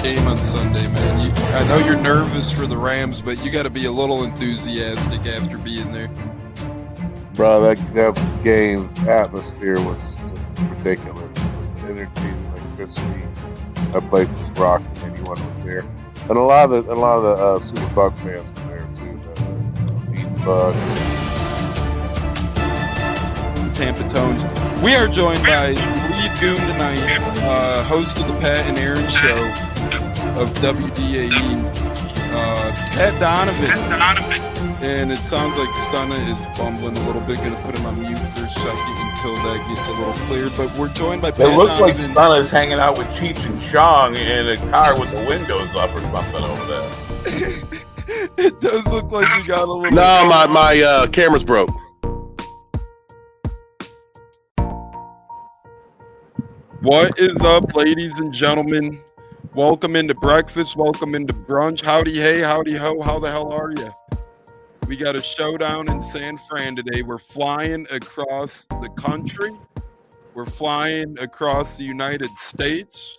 game on Sunday, man. I know you're nervous for the Rams, but you got to be a little enthusiastic after being there. Bro, that game atmosphere was ridiculous. The energy, the electricity. That place was rocking. Anyone was there, and a lot of the Super Buck fans were there too. The Buck. Tampa Tones. We are joined by lead goon tonight, host of the Pat and Aaron show of WDAE, Pat Donovan. And it sounds like Stunna is bumbling a little bit. Going to put him on mute for a second until that gets a little clear. But we're joined by Pat Donovan. It looks like Stunna's hanging out with Cheech and Chong in a car with the windows up or something over there. It does look like we got a little... No, my camera's broke. What is up, ladies and gentlemen? Welcome into breakfast. Welcome into brunch. Howdy, hey, howdy, ho. How the hell are you? We got a showdown in San Fran today. We're flying across the country. We're flying across the United States.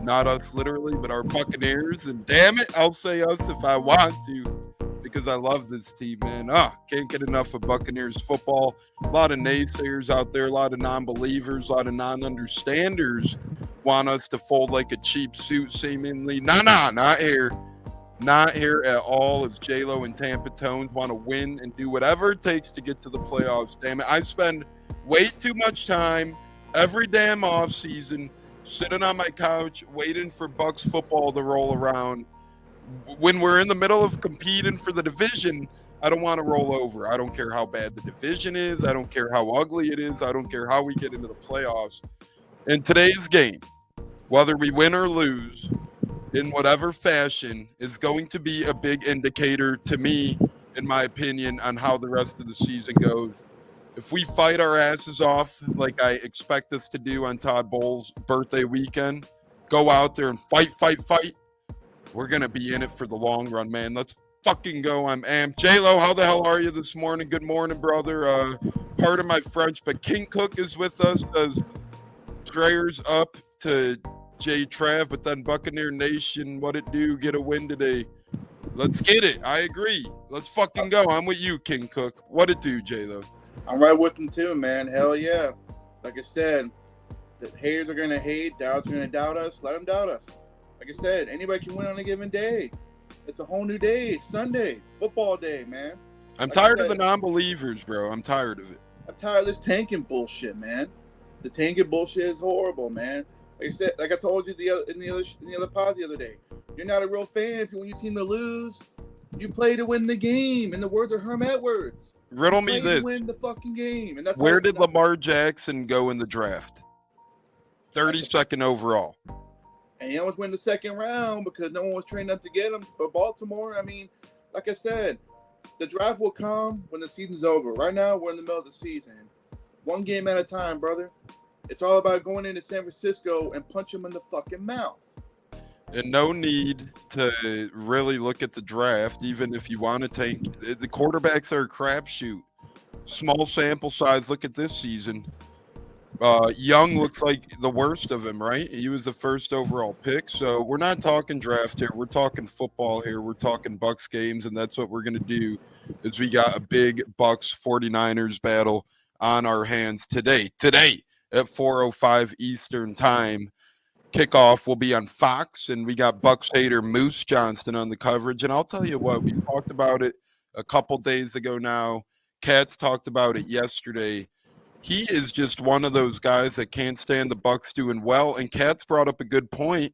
Not us literally, but our Buccaneers. And damn it, I'll say us if I want to, because I love this team, man. Can't get enough of Buccaneers football. A lot of naysayers out there, a lot of non-believers, a lot of non-understanders want us to fold like a cheap suit, seemingly. Nah, not here. Not here at all. As J-Lo and Tampa Tones want to win and do whatever it takes to get to the playoffs. Damn it. I spend way too much time every damn off season sitting on my couch waiting for Bucs football to roll around. When we're in the middle of competing for the division, I don't want to roll over. I don't care how bad the division is. I don't care how ugly it is. I don't care how we get into the playoffs. In today's game, whether we win or lose, in whatever fashion, is going to be a big indicator to me, in my opinion, on how the rest of the season goes. If we fight our asses off like I expect us to do on Todd Bowles' birthday weekend, go out there and fight, we're going to be in it for the long run, man. Let's fucking go. I'm amped. J-Lo, how the hell are you this morning? Good morning, brother. Pardon my French, but King Cook is with us. Does prayers up to J Trav, but then Buccaneer Nation, what it do? Get a win today. Let's get it. I agree. Let's fucking go. I'm with you, King Cook. What it do, J-Lo? I'm right with them too, man. Hell yeah. Like I said, the haters are going to hate. Doubters are going to doubt us. Let them doubt us. Like I said, anybody can win on a given day. It's a whole new day. It's Sunday. Football day, man. I'm tired of the non-believers, bro. I'm tired of it. I'm tired of this tanking bullshit, man. The tanking bullshit is horrible, man. Like I said, like I told you in the other pod the other day, you're not a real fan if you want your team to lose. You play to win the game. In the words of Herm Edwards. Riddle me this. Win the fucking game. And that's where did Lamar Jackson go in the draft? 32nd overall. And he almost went the second round because no one was trained up to get him. But Baltimore, I mean, like I said, the draft will come when the season's over. Right now, we're in the middle of the season. One game at a time, brother. It's all about going into San Francisco and punch him in the fucking mouth. And no need to really look at the draft, even if you want to tank. The quarterbacks are a crapshoot. Small sample size. Look at this season. Young looks like the worst of him, right? He was the first overall pick. So we're not talking draft here. We're talking football here. We're talking Bucs games, and that's what we're going to do is we got a big Bucs 49ers battle on our hands today. At 4:05 Eastern time. Kickoff will be on Fox, and we got Bucs hater Moose Johnston on the coverage. And I'll tell you what, we talked about it a couple days ago now. Katz talked about it yesterday. He is just one of those guys that can't stand the Bucs doing well. And Katz brought up a good point.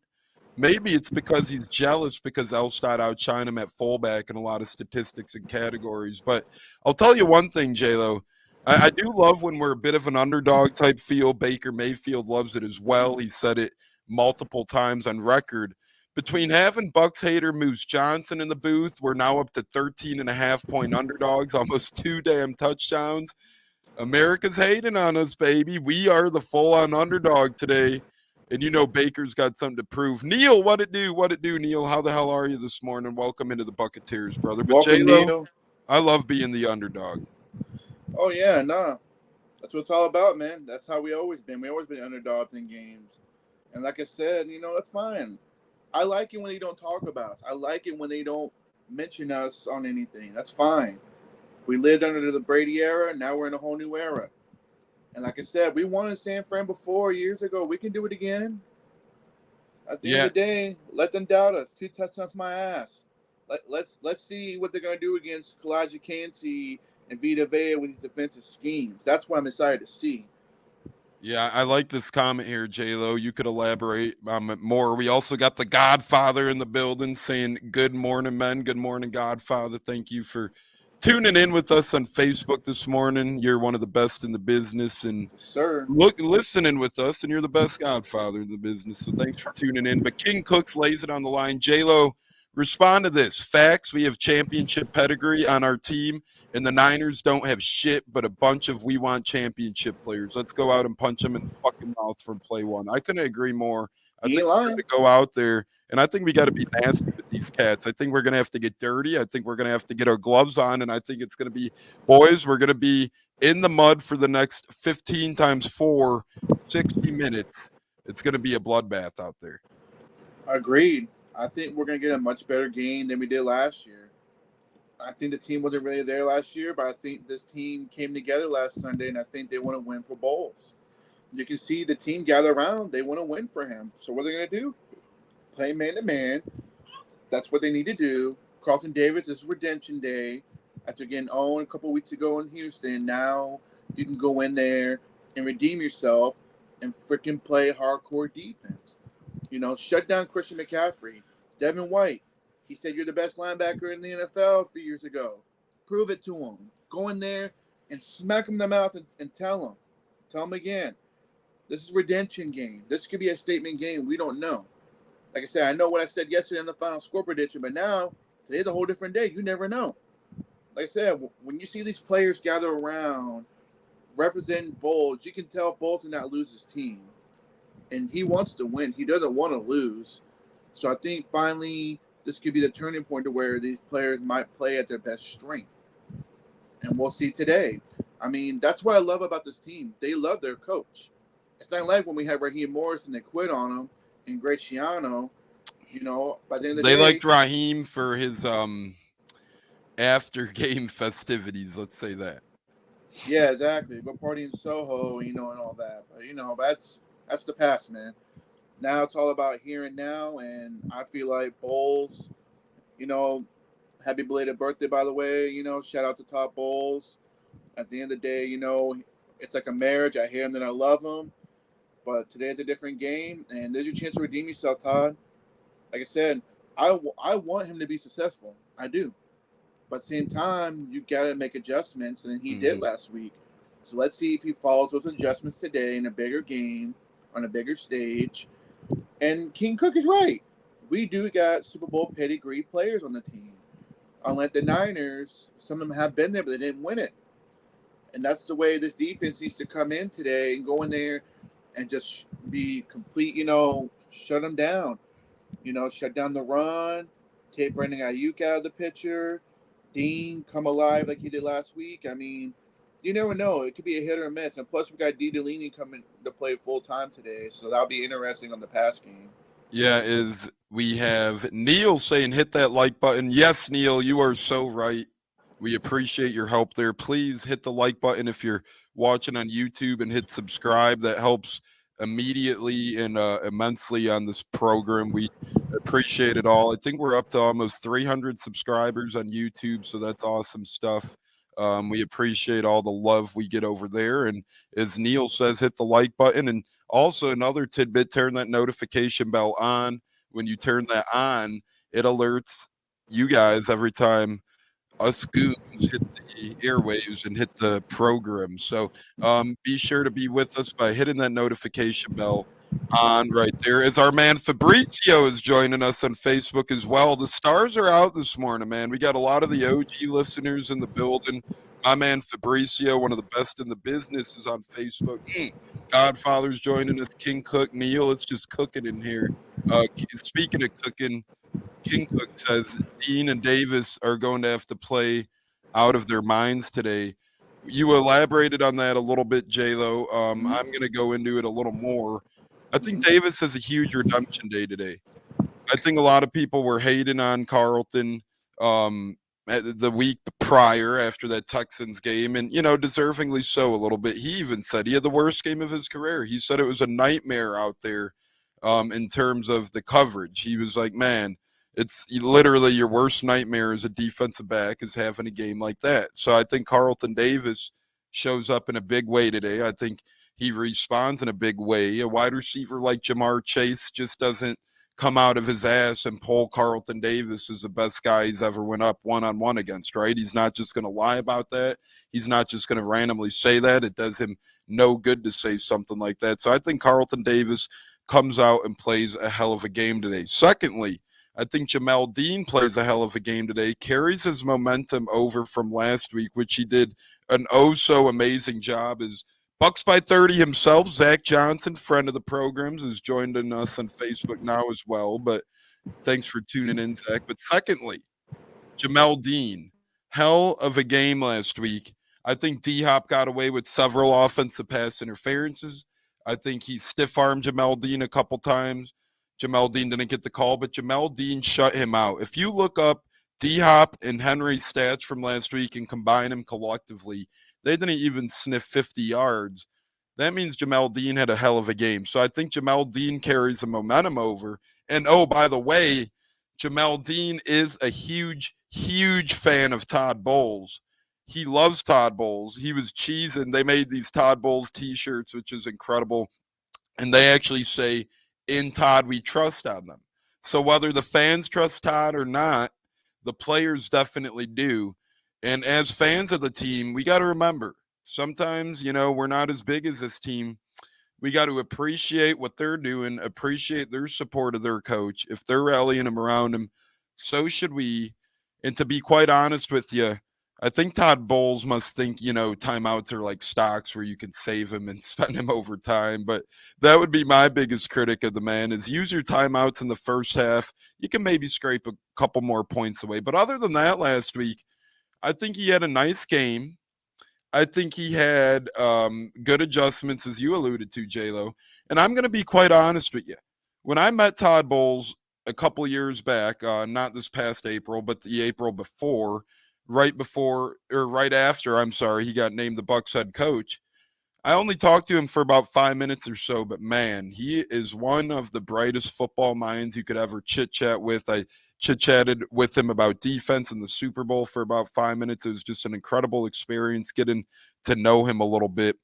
Maybe it's because he's jealous because Elstad outshined him at fullback in a lot of statistics and categories. But I'll tell you one thing, J-Lo. I do love when we're a bit of an underdog type feel. Baker Mayfield loves it as well. He said it multiple times on record. Between having Bucs hater Moose Johnson in the booth, we're now up to 13.5-point underdogs, almost 2 damn touchdowns. America's hating on us, baby. We are the full-on underdog today. And you know Baker's got something to prove. Neil, what it do? What it do, Neil? How the hell are you this morning? Welcome into the Buccateers, brother. But J-Lo, I love being the underdog. Oh, yeah, nah. That's what it's all about, man. That's how we always been. We always been underdogs in games. And like I said, you know, that's fine. I like it when they don't talk about us. I like it when they don't mention us on anything. That's fine. We lived under the Brady era. Now we're in a whole new era. And like I said, we won in San Fran before years ago. We can do it again. At the end of the day, let them doubt us. 2 touchdowns my ass. Let's see what they're going to do against Kalijah Kancey and Vita Vea with these defensive schemes. That's what I'm excited to see. Yeah, I like this comment here, J-Lo. You could elaborate on it more. We also got the Godfather in the building saying, good morning, men. Good morning, Godfather. Thank you for tuning in with us on Facebook this morning. You're one of the best in the business, and Sir. listening with us, and you're the best Godfather in the business. So thanks for tuning in. But King Cooks lays it on the line. J-Lo, respond to this. Facts, we have championship pedigree on our team, and the Niners don't have shit but a bunch of we want championship players. Let's go out and punch them in the fucking mouth from play one. I couldn't agree more. I think we're going to go out there, and I think we got to be nasty with these cats. I think we're going to have to get dirty. I think we're going to have to get our gloves on, and I think it's going to be, boys, we're going to be in the mud for the next 15 times 4, 60 minutes. It's going to be a bloodbath out there. Agreed. I think we're going to get a much better game than we did last year. I think the team wasn't really there last year, but I think this team came together last Sunday, and I think they want to win for Bowles. You can see the team gather around. They want to win for him. So what are they going to do? Play man-to-man. That's what they need to do. Carlton Davis, this is redemption day. After getting owned a couple weeks ago in Houston, now you can go in there and redeem yourself and freaking play hardcore defense. You know, shut down Christian McCaffrey. Devin White, he said you're the best linebacker in the NFL a few years ago. Prove it to him. Go in there and smack him in the mouth and tell him. Tell him again. This is a redemption game. This could be a statement game. We don't know. Like I said, I know what I said yesterday in the final score prediction, but now, today's a whole different day. You never know. Like I said, when you see these players gather around representing Bowles, you can tell Bowles did not lose his team. And he wants to win. He doesn't want to lose. So I think finally this could be the turning point to where these players might play at their best strength. And we'll see today. I mean, that's what I love about this team. They love their coach. It's not like when we had Raheem Morris and they quit on him and Graciano, you know, by the end of the day. They liked Raheem for his after game festivities, let's say that. Yeah, exactly. Go party in Soho, you know, and all that. But, you know, that's the past, man. Now it's all about here and now, and I feel like Bowles, you know, happy belated birthday, by the way. You know, shout out to Todd Bowles. At the end of the day, you know, it's like a marriage. I hate him, then I love him. But today's a different game, and there's your chance to redeem yourself, Todd. Like I said, I want him to be successful. I do. But at the same time, you got to make adjustments, and he did last week. So let's see if he follows those adjustments today in a bigger game, on a bigger stage. And King Cook is right. We do got Super Bowl pedigree players on the team. Unlike the Niners, some of them have been there, but they didn't win it. And that's the way this defense needs to come in today and go in there and just be complete, you know, shut them down. You know, shut down the run, take Brandon Ayuk out of the picture, Dean come alive like he did last week. I mean, you never know. It could be a hit or a miss. And plus, we got D. Delaney coming to play full time today, so that'll be interesting on the pass game. Yeah, we have Neil saying hit that like button. Yes, Neil, you are so right. We appreciate your help there. Please hit the like button if you're watching on YouTube and hit subscribe. That helps immediately and immensely on this program. We appreciate it all. I think we're up to almost 300 subscribers on YouTube, so that's awesome stuff. We appreciate all the love we get over there. And as Neil says, hit the like button. And also another tidbit, turn that notification bell on. When you turn that on, it alerts you guys every time us goons hit the airwaves and hit the program. So be sure to be with us by hitting that notification bell on right there. As our man Fabrizio is joining us on Facebook as well. The stars are out this morning, man. We got a lot of the OG listeners in the building. My man Fabrizio, one of the best in the business, is on Facebook. Godfather's joining us. King Cook, Neil, it's just cooking in here. Speaking of cooking, King Cook says Dean and Davis are going to have to play out of their minds today. You elaborated on that a little bit, J-Lo. I'm going to go into it a little more. I think Davis has a huge redemption day today. I think a lot of people were hating on Carlton the week prior after that Texans game, and deservingly so a little bit. He even said he had the worst game of his career. He said it was a nightmare out there in terms of the coverage. He was like, man, it's literally your worst nightmare as a defensive back is having a game like that. So I think Carlton Davis shows up in a big way today. I think he responds in a big way. A wide receiver like Jamar Chase just doesn't come out of his ass and pull Carlton Davis as the best guy he's ever went up one-on-one against, right? He's not just going to lie about that. He's not just going to randomly say that. It does him no good to say something like that. So I think Carlton Davis comes out and plays a hell of a game today. Secondly, I think Jamel Dean plays a hell of a game today, carries his momentum over from last week, which he did an oh-so-amazing job as Bucs by 30 himself, Zach Johnson, friend of the programs, has joined us on Facebook now as well. But thanks for tuning in, Zach. But secondly, Jamel Dean, hell of a game last week. I think D-Hop got away with several offensive pass interferences. I think he stiff-armed Jamel Dean a couple times. Jamel Dean didn't get the call, but Jamel Dean shut him out. If you look up D-Hop and Henry's stats from last week and combine them collectively, they didn't even sniff 50 yards. That means Jamel Dean had a hell of a game. So I think Jamel Dean carries the momentum over. And, oh, by the way, Jamel Dean is a huge, huge fan of Todd Bowles. He loves Todd Bowles. He was cheesing. They made these Todd Bowles T-shirts, which is incredible. And they actually say, in Todd we trust on them. So whether the fans trust Todd or not, the players definitely do. And as fans of the team, we got to remember, sometimes, we're not as big as this team. We got to appreciate what they're doing, appreciate their support of their coach. If they're rallying them around him, so should we. And to be quite honest with you, I think Todd Bowles must think, timeouts are like stocks where you can save him and spend him over time. But that would be my biggest critic of the man is use your timeouts in the first half. You can maybe scrape a couple more points away. But other than that last week, I think he had a nice game. I think he had good adjustments, as you alluded to, J-Lo. And I'm going to be quite honest with you. When I met Todd Bowles a couple years back, not this past April, but the April before, right after, he got named the Bucs head coach. I only talked to him for about 5 minutes or so, but man, he is one of the brightest football minds you could ever chit-chat with. I chit-chatted with him about defense in the Super Bowl for about 5 minutes. It was just an incredible experience getting to know him a little bit.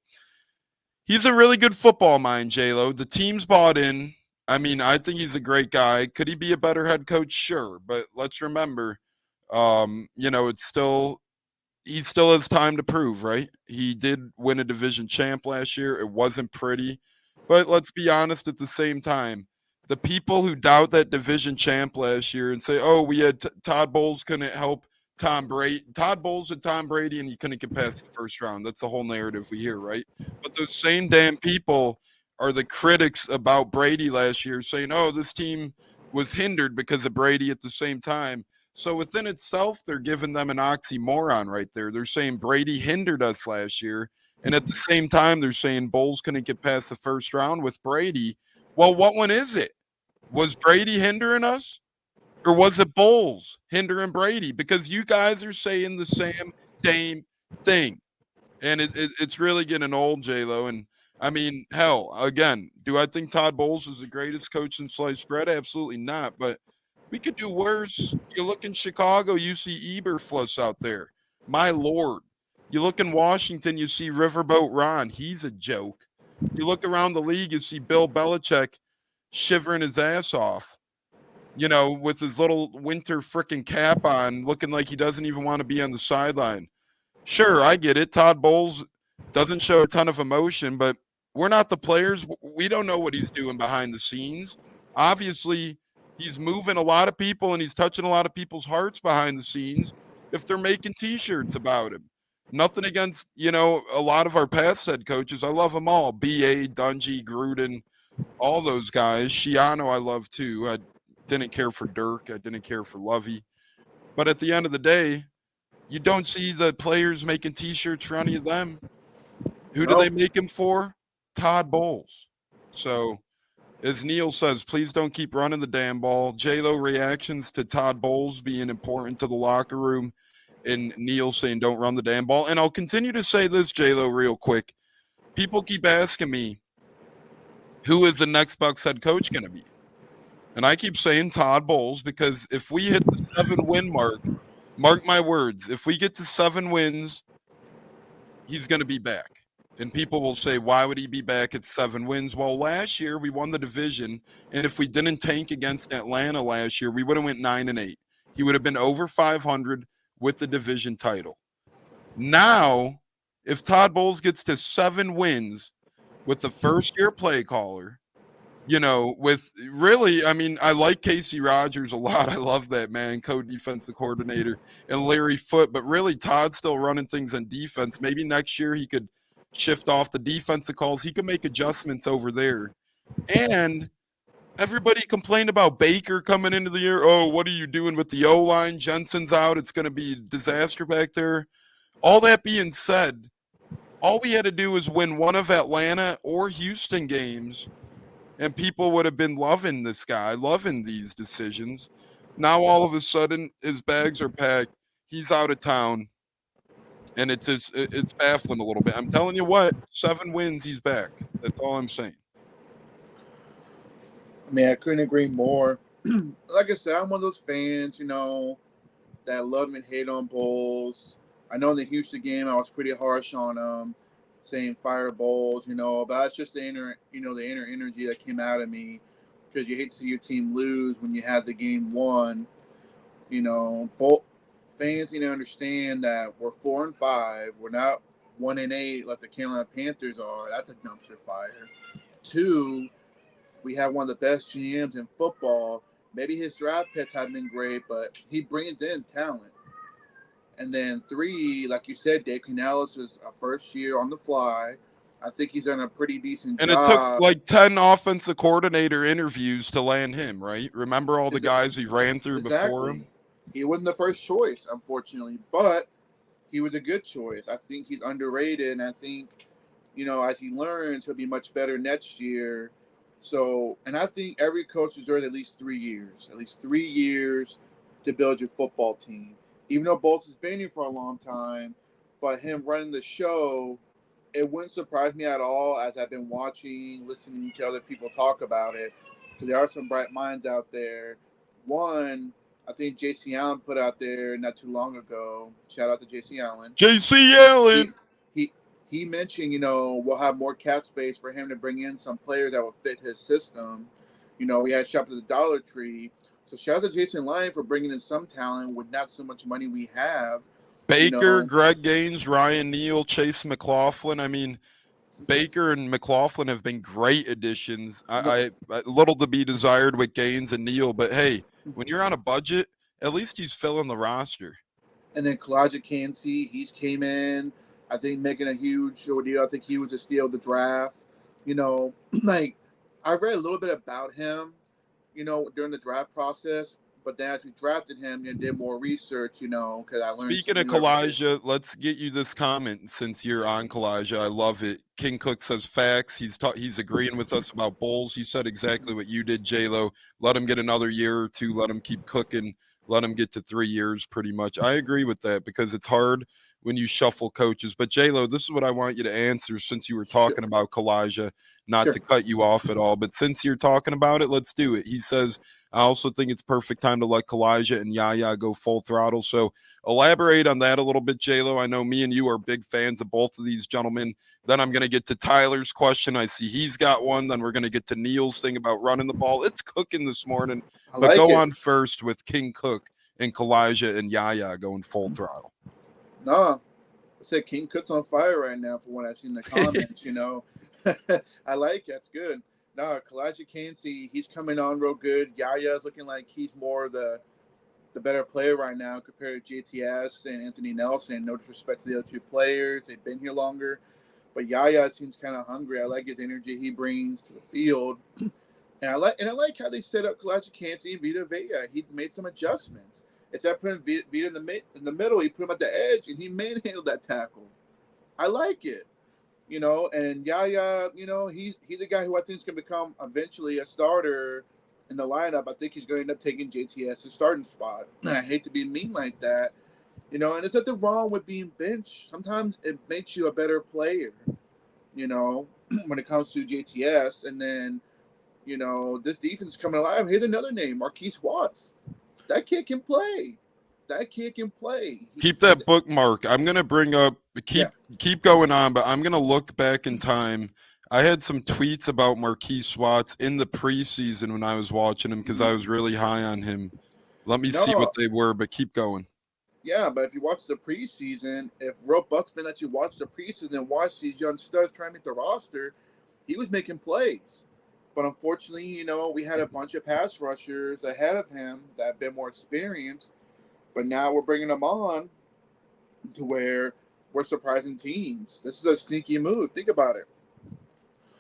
He's a really good football mind, J-Lo. The team's bought in. I mean, I think he's a great guy. Could he be a better head coach? Sure. But let's remember, he still has time to prove, right? He did win a division champ last year. It wasn't pretty. But let's be honest at the same time. The people who doubt that division champ last year and say, oh, we had Todd Bowles couldn't help Tom Brady. Todd Bowles and Tom Brady, and he couldn't get past the first round. That's the whole narrative we hear, right? But those same damn people are the critics about Brady last year saying, oh, this team was hindered because of Brady at the same time. So within itself, they're giving them an oxymoron right there. They're saying Brady hindered us last year. And at the same time, they're saying Bowles couldn't get past the first round with Brady. Well, what one is it? Was Brady hindering us? Or was it Bowles hindering Brady? Because you guys are saying the same damn thing. And it's really getting old, J-Lo. And, I mean, hell, again, do I think Todd Bowles is the greatest coach in sliced bread? Absolutely not. But we could do worse. You look in Chicago, you see Eberflus out there. My Lord. You look in Washington, you see Riverboat Ron. He's a joke. You look around the league, you see Bill Belichick shivering his ass off, with his little winter frickin' cap on, looking like he doesn't even want to be on the sideline. Sure, I get it. Todd Bowles doesn't show a ton of emotion, but we're not the players. We don't know what he's doing behind the scenes. Obviously, he's moving a lot of people and he's touching a lot of people's hearts behind the scenes if they're making T-shirts about him. Nothing against, a lot of our past head coaches. I love them all. B.A., Dungy, Gruden, all those guys. Schiano I love too. I didn't care for Dirk. I didn't care for Lovey. But at the end of the day, you don't see the players making T-shirts for any of them. Who do they make them for? Todd Bowles. So As Neil says, please don't keep running the damn ball. J-Lo reactions to Todd Bowles being important to the locker room, and Neil saying don't run the damn ball. And I'll continue to say this, J-Lo, real quick. People keep asking me, who is the next Bucs head coach going to be? And I keep saying Todd Bowles, because if we hit the 7-win mark my words, if we get to 7 wins, he's going to be back. And people will say, why would he be back at 7 wins? Well, last year we won the division, and if we didn't tank against Atlanta last year, we would have went 9-8. He would have been over 500 with the division title. Now, if Todd Bowles gets to 7 wins with the first-year play caller, with really, I mean, I like Casey Rogers a lot. I love that man, co-defensive coordinator, and Larry Foote. But really, Todd's still running things on defense. Maybe next year he could shift off the defensive calls. He could make adjustments over there. And everybody complained about Baker coming into the year. Oh, what are you doing with the O-line? Jensen's out. It's going to be a disaster back there. All that being said, all we had to do was win one of Atlanta or Houston games, and people would have been loving this guy, loving these decisions. Now, all of a sudden, his bags are packed. He's out of town. And it's baffling a little bit. I'm telling you what, 7 wins, he's back. That's all I'm saying. I mean, I couldn't agree more. Like I said, I'm one of those fans, that love and hate on Bowles. I know in the Houston game, I was pretty harsh on him, saying fire Bowles, but that's just the inner energy that came out of me, because you hate to see your team lose when you have the game won. Fans need to understand that we're 4-5. We're not 1-8 like the Carolina Panthers are. That's a dumpster fire. 2, we have one of the best GMs in football. Maybe his draft picks haven't been great, but he brings in talent. And then 3, like you said, Dave Canales is a first year on the fly. I think he's done a pretty decent job. And it took like 10 offensive coordinator interviews to land him, right? Remember all the guys he ran through before him? He wasn't the first choice, unfortunately, but he was a good choice. I think he's underrated, and I think, as he learns, he'll be much better next year. So, and I think every coach deserves at least 3 years to build your football team. Even though Bolts has been here for a long time, but him running the show, it wouldn't surprise me at all, as I've been watching, listening to other people talk about it, because there are some bright minds out there. One, I think J.C. Allen put out there not too long ago. Shout out to J.C. Allen. J.C. Allen! He mentioned, we'll have more cap space for him to bring in some players that will fit his system. We had shop at the Dollar Tree. So shout out to Jason Lyon for bringing in some talent with not so much money we have. Baker, Greg Gaines, Ryan Neal, Chase McLaughlin. I mean, Baker and McLaughlin have been great additions. I little to be desired with Gaines and Neal, but hey, when you're on a budget, at least he's filling the roster. And then Kalijah Kancey, he's came in, I think, making a huge deal. I think he was a steal of the draft. I read a little bit about him, during the draft process. But then as we drafted him and did more research, because I learned. Speaking of Kalijah, let's get you this comment since you're on Kalijah. I love it. King Cook says facts. He's agreeing with us about Bowles. He said exactly what you did, J-Lo. Let him get another year or two. Let him keep cooking. Let him get to 3 years pretty much. I agree with that, because it's hard when you shuffle coaches. But J-Lo, this is what I want you to answer, since you were talking about Kalijah, not to cut you off at all. But since you're talking about it, let's do it. He says, I also think it's perfect time to let Kalijah and Yaya go full throttle. So elaborate on that a little bit, J-Lo. I know me and you are big fans of both of these gentlemen. Then I'm going to get to Tyler's question. I see he's got one. Then we're going to get to Neil's thing about running the ball. It's cooking this morning. But go on first with King Cook and Kalijah and Yaya going full throttle. No, I said King Cook's on fire right now from what I've seen in the comments, I like it. It's good. No, Kalijah Kancey, he's coming on real good. Yaya's looking like he's more the better player right now compared to JTS and Anthony Nelson. No disrespect to the other 2 players. They've been here longer. But Yaya seems kind of hungry. I like his energy he brings to the field. And I like how they set up Kalijah Kancey and Vita Vea. He made some adjustments. Instead of putting Vita in the middle, he put him at the edge, and he manhandled that tackle. I like it. And Yaya, he's a guy who I think is going to become eventually a starter in the lineup. I think he's going to end up taking JTS's starting spot. And I hate to be mean like that, and there's nothing wrong with being benched. Sometimes it makes you a better player, when it comes to JTS. And then, this defense is coming alive. Here's another name, Marquise Watts. That kid can play. Keep that bookmark. I'm gonna bring up keep going on, but I'm gonna look back in time. I had some tweets about Marquise Watts in the preseason when I was watching him because I was really high on him. Let me see what they were, but keep going. Yeah, but if you watch the preseason, if real Bucs fan that you watch the preseason and watch these young studs trying to make the roster, he was making plays. But unfortunately, we had a bunch of pass rushers ahead of him that have been more experienced. But now we're bringing them on to where we're surprising teams. This is a sneaky move. Think about it.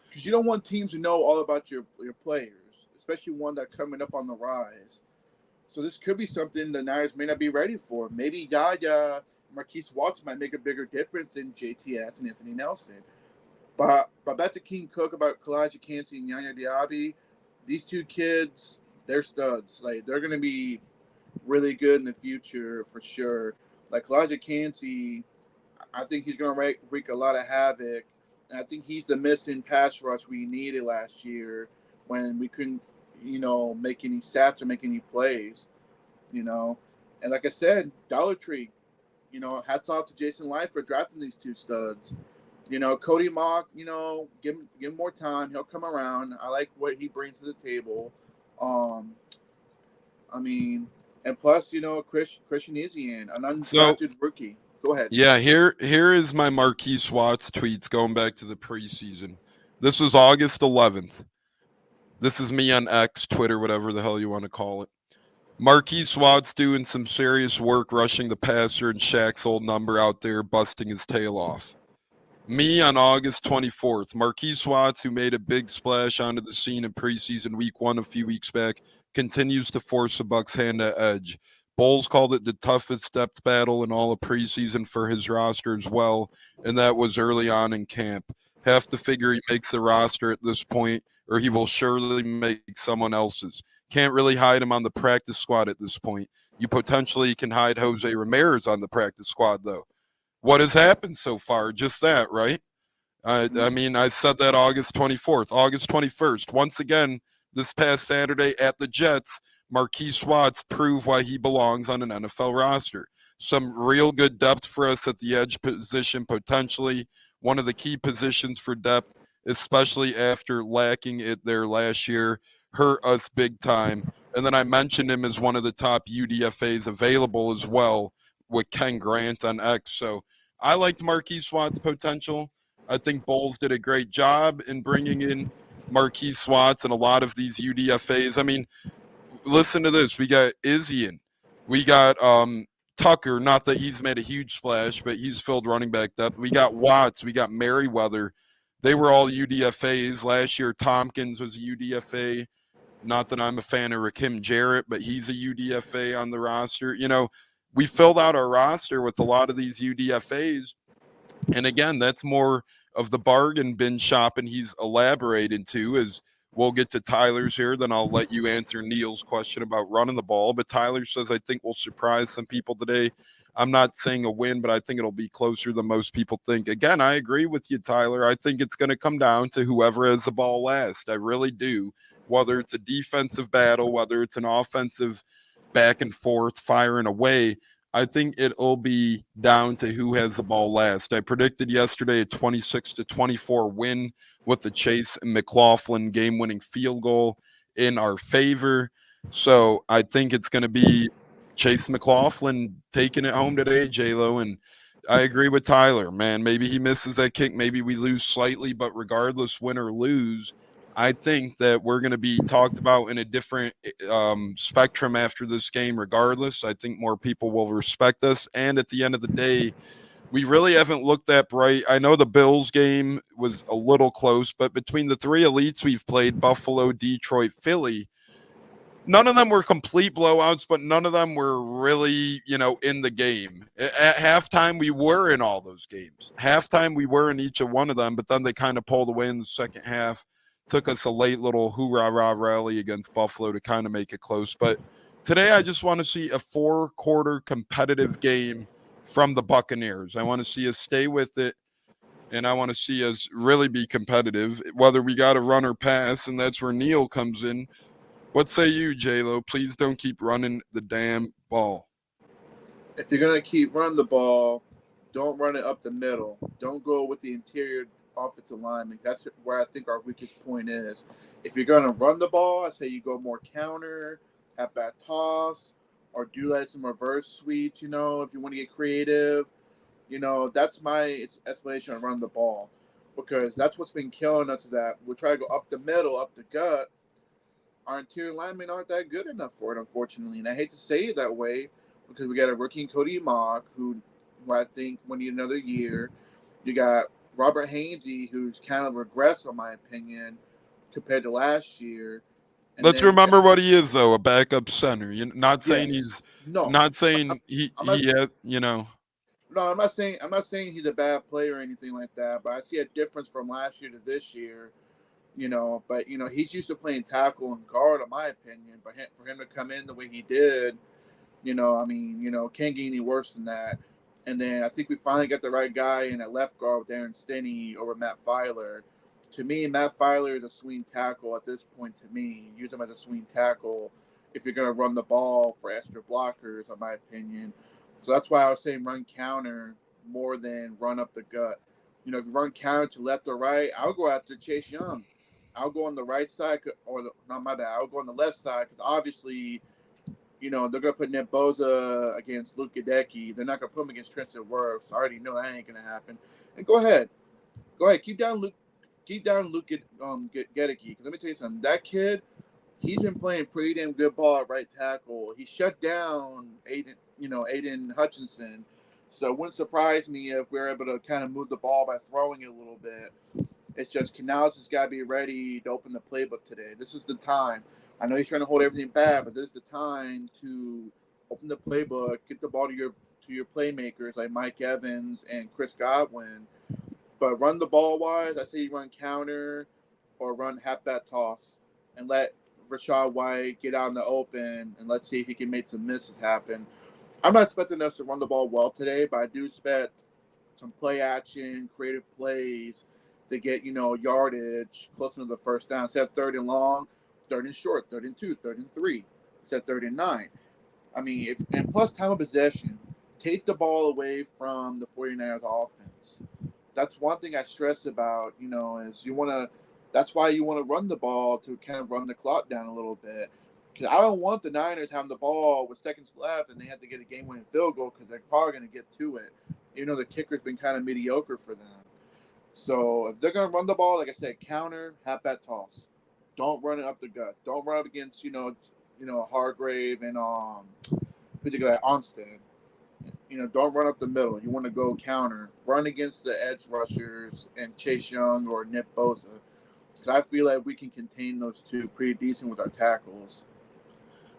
Because you don't want teams to know all about your players, especially one that's coming up on the rise. So this could be something the Niners may not be ready for. Maybe Yaya, Marquise Watts might make a bigger difference than JTS and Anthony Nelson. But back to King Cook about Kalijah Kancey and Yaya Diaby. These two kids, they're studs. Like, they're going to be really good in the future for sure. Like Kalijah Kancey, I think he's going to wreak a lot of havoc. And I think he's the missing pass rush we needed last year when we couldn't, make any stats or make any plays, And like I said, Dollar Tree, hats off to Jason Light for drafting these two studs. Cody Mock, give him more time. He'll come around. I like what he brings to the table. And plus, Christian Izien, an undrafted rookie. Go ahead. Yeah, here is my Marquise Watts tweets going back to the preseason. This was August 11th. This is me on X, Twitter, whatever the hell you want to call it. Marquise Watts doing some serious work rushing the passer and Shaq's old number out there busting his tail off. Me on August 24th. Marquise Watts, who made a big splash onto the scene in preseason week 1 a few weeks back, continues to force the Bucs' hand at edge. Bowles called it the toughest depth battle in all of preseason for his roster as well, and that was early on in camp. Have to figure he makes the roster at this point, or he will surely make someone else's. Can't really hide him on the practice squad at this point. You potentially can hide Jose Ramirez on the practice squad, though. What has happened so far? Just that, right? I said that August 24th, August 21st. Once again, this past Saturday at the Jets, Marquise Watts proved why he belongs on an NFL roster. Some real good depth for us at the edge position, potentially one of the key positions for depth, especially after lacking it there last year, hurt us big time. And then I mentioned him as one of the top UDFAs available as well with Ken Grant on X. So I liked Marquise Watts' potential. I think Bowles did a great job in bringing in Marquise Watts and a lot of these UDFAs. I mean, listen to this. We got Izien. We got Tucker. Not that he's made a huge splash, but he's filled running back depth. We got Watts. We got Merriweather. They were all UDFAs. Last year, Tompkins was a UDFA. Not that I'm a fan of Rakim Jarrett, but he's a UDFA on the roster. We filled out our roster with a lot of these UDFAs. And again, that's more of the bargain bin shopping he's elaborated to. As we'll get to Tyler's here, then I'll let you answer Neil's question about running the ball. But Tyler says, I think we'll surprise some people today. I'm not saying a win, but I think it'll be closer than most people think. Again, I agree with you, Tyler. I think it's going to come down to whoever has the ball last. I really do. Whether it's a defensive battle, whether it's an offensive back and forth, firing away, I think it'll be down to who has the ball last. I predicted yesterday a 26-24 win with the Chase and McLaughlin game-winning field goal in our favor. So I think it's going to be Chase McLaughlin taking it home today, J-Lo. And I agree with Tyler, man. Maybe he misses that kick. Maybe we lose slightly, but regardless, win or lose, I think that we're going to be talked about in a different spectrum after this game regardless. I think more people will respect us. And at the end of the day, we really haven't looked that bright. I know the Bills game was a little close, but between the three elites we've played, Buffalo, Detroit, Philly, none of them were complete blowouts, but none of them were really, in the game. At halftime, we were in all those games. Halftime, we were in each of one of them, but then they kind of pulled away in the second half. Took us a late little hoorah rally against Buffalo to kind of make it close. But today, I just want to see a 4-quarter competitive game from the Buccaneers. I want to see us stay with it, and I want to see us really be competitive, whether we got to run or pass, and that's where Neil comes in. What say you, J-Lo? Please don't keep running the damn ball. If you're gonna keep running the ball, don't run it up the middle. Don't go with the interior offensive lineman. That's where I think our weakest point is. If you're gonna run the ball, I say you go more counter, have bad toss, or do like some reverse sweeps. If you want to get creative, that's my explanation on running the ball, because that's what's been killing us. Is that we're trying to go up the middle, up the gut. Our interior linemen aren't that good enough for it, unfortunately. And I hate to say it that way, because we got a rookie in Cody Mock, who I think will need another year. You got Robert Hainsey, who's kind of regressed, in my opinion, compared to last year. And Let's then remember what he is, though, a backup center. Not saying yes, not saying he I'm not, had, no, I'm not saying he's a bad player or anything like that. But I see a difference from last year to this year. But he's used to playing tackle and guard, in my opinion. But for him to come in the way he did, can't get any worse than that. And then I think we finally got the right guy in at left guard with Aaron Stinney over Matt Filer. To me, Matt Filer is a swing tackle at this point. To me, use him as a swing tackle if you're going to run the ball for extra blockers, in my opinion. So that's why I was saying run counter more than run up the gut. If you run counter to left or right, I'll go after Chase Young. I'll go on the right side, not my bad. I'll go on the left side because obviously, they're going to put Nick Bosa against Luke Gadecki. They're not going to put him against Tristan Wirfs. I already know that ain't going to happen. And go ahead, keep down Luke Gadecki. Because let me tell you something. That kid, he's been playing pretty damn good ball at right tackle. He shut down Aiden Hutchinson. So it wouldn't surprise me if we're able to kind of move the ball by throwing it a little bit. It's just Canales has got to be ready to open the playbook today. This is the time. I know he's trying to hold everything back, but this is the time to open the playbook, get the ball to your playmakers like Mike Evans and Chris Godwin. But run the ball wise, I say you run counter or run halfback toss and let Rashad White get out in the open, and let's see if he can make some misses happen. I'm not expecting us to run the ball well today, but I do expect some play action, creative plays to get, yardage close to the first down. Instead of third and long, third and short, third and 2, third and 3, instead of third and 9. I mean, and plus time of possession, take the ball away from the 49ers offense. That's one thing I stress about, is that's why you want to run the ball to kind of run the clock down a little bit. Because I don't want the Niners having the ball with seconds left and they have to get a game-winning field goal because they're probably going to get to it. The kicker's been kind of mediocre for them. So if they're going to run the ball, like I said, counter, halfback toss. Don't run it up the gut. Don't run up against, Hargrave and who's the guy, Armstead. Don't run up the middle. You want to go counter. Run against the edge rushers and Chase Young or Nick Bosa. Because I feel like we can contain those two pretty decent with our tackles.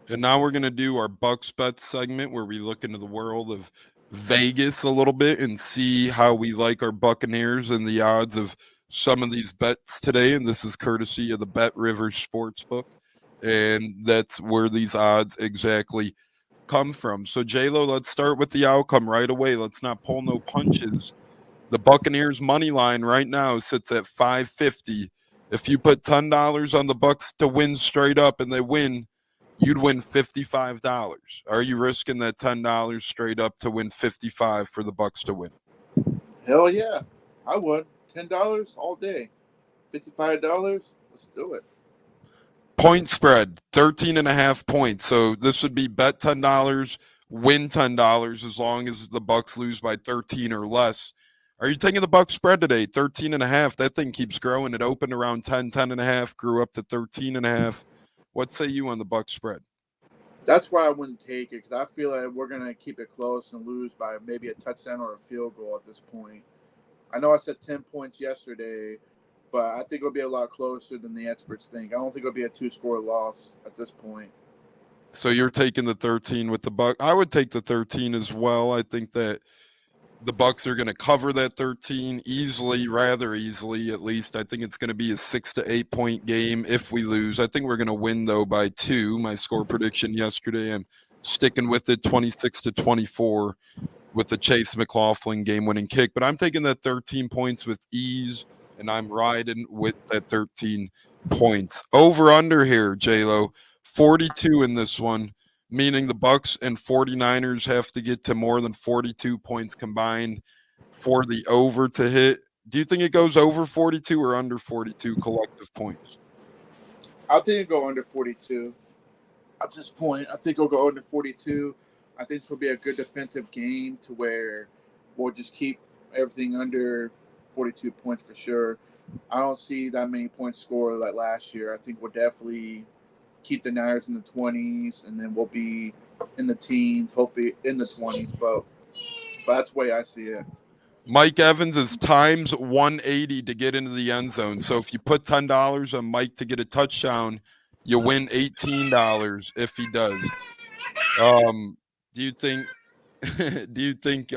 And now we're going to do our Bucs Bets segment where we look into the world of Vegas a little bit and see how we like our Buccaneers and the odds of some of these bets today. And this is courtesy of the Bet Rivers Sportsbook. And that's where these odds exactly come from. So, J-Lo, let's start with the outcome right away. Let's not pull no punches. The Buccaneers money line right now sits at 550. If you put $10 on the Bucs to win straight up and they win, you'd win $55. Are you risking that $10 straight up to win $55 for the Bucs to win? Hell yeah, I would. $10 all day. $55, let's do it. Point spread, 13.5 points. So this would be bet $10, win $10 as long as the Bucs lose by 13 or less. Are you taking the Bucs spread today? 13.5. That thing keeps growing. It opened around 10.5, grew up to 13.5. What say you on the Bucs spread? That's why I wouldn't take it, because I feel like we're going to keep it close and lose by maybe a touchdown or a field goal at this point. I know I said 10 points yesterday, but I think it'll be a lot closer than the experts think. I don't think it'll be a 2-score loss at this point. So you're taking the 13 with the Bucs. I would take the 13 as well. I think that the Bucs are going to cover that 13 easily, rather easily at least. I think it's going to be a 6 to 8 point game if we lose. I think we're going to win though by 2. My score prediction yesterday, I'm sticking with it, 26 to 24 with the Chase McLaughlin game-winning kick. But I'm taking that 13 points with ease, and I'm riding with that 13 points. Over under here, J-Lo, 42 in this one, meaning the Bucs and 49ers have to get to more than 42 points combined for the over to hit. Do you think it goes over 42 or under 42 collective points? I think it'll go under 42. At this point, I think it'll go under 42. I think this will be a good defensive game to where we'll just keep everything under 42 points for sure. I don't see that many points scored like last year. I think we'll definitely keep the Niners in the 20s, and then we'll be in the teens, hopefully in the 20s. But that's the way I see it. Mike Evans is times 180 to get into the end zone. So if you put $10 on Mike to get a touchdown, you win $18 if he does. Do you think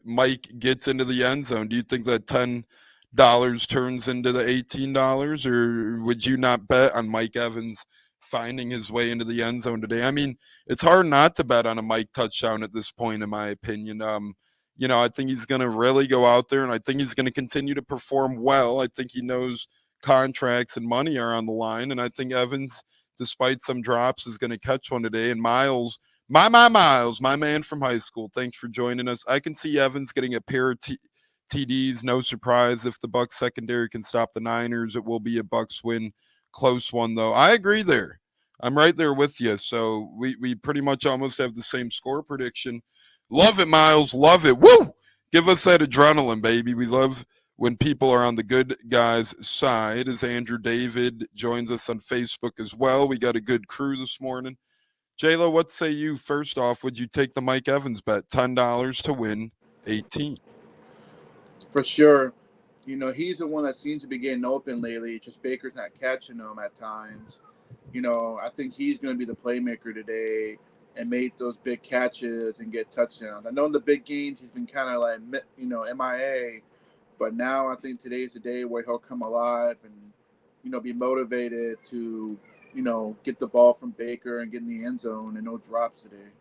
Mike gets into the end zone? Do you think that $10 turns into the $18, or would you not bet on Mike Evans finding his way into the end zone today? I mean, it's hard not to bet on a Mike touchdown at this point, in my opinion. I think he's going to really go out there, and I think he's going to continue to perform well. I think he knows contracts and money are on the line, and I think Evans, despite some drops, is going to catch one today. And Miles, Miles, my man from high school, thanks for joining us. I can see Evans getting a pair of TDs. No surprise if the Bucs secondary can stop the Niners. It will be a Bucs win. Close one, though. I agree there. I'm right there with you. So we pretty much almost have the same score prediction. Love it, Miles. Love it. Woo! Give us that adrenaline, baby. We love when people are on the good guys' side. As Andrew David joins us on Facebook as well. We got a good crew this morning. J-Lo, what say you? First off, would you take the Mike Evans bet? $10 to win 18. For sure. He's the one that seems to be getting open lately. Just Baker's not catching him at times. I think he's going to be the playmaker today and make those big catches and get touchdowns. I know in the big games he's been kind of like, MIA, but now I think today's the day where he'll come alive and, be motivated to, get the ball from Baker and get in the end zone, and no drops today.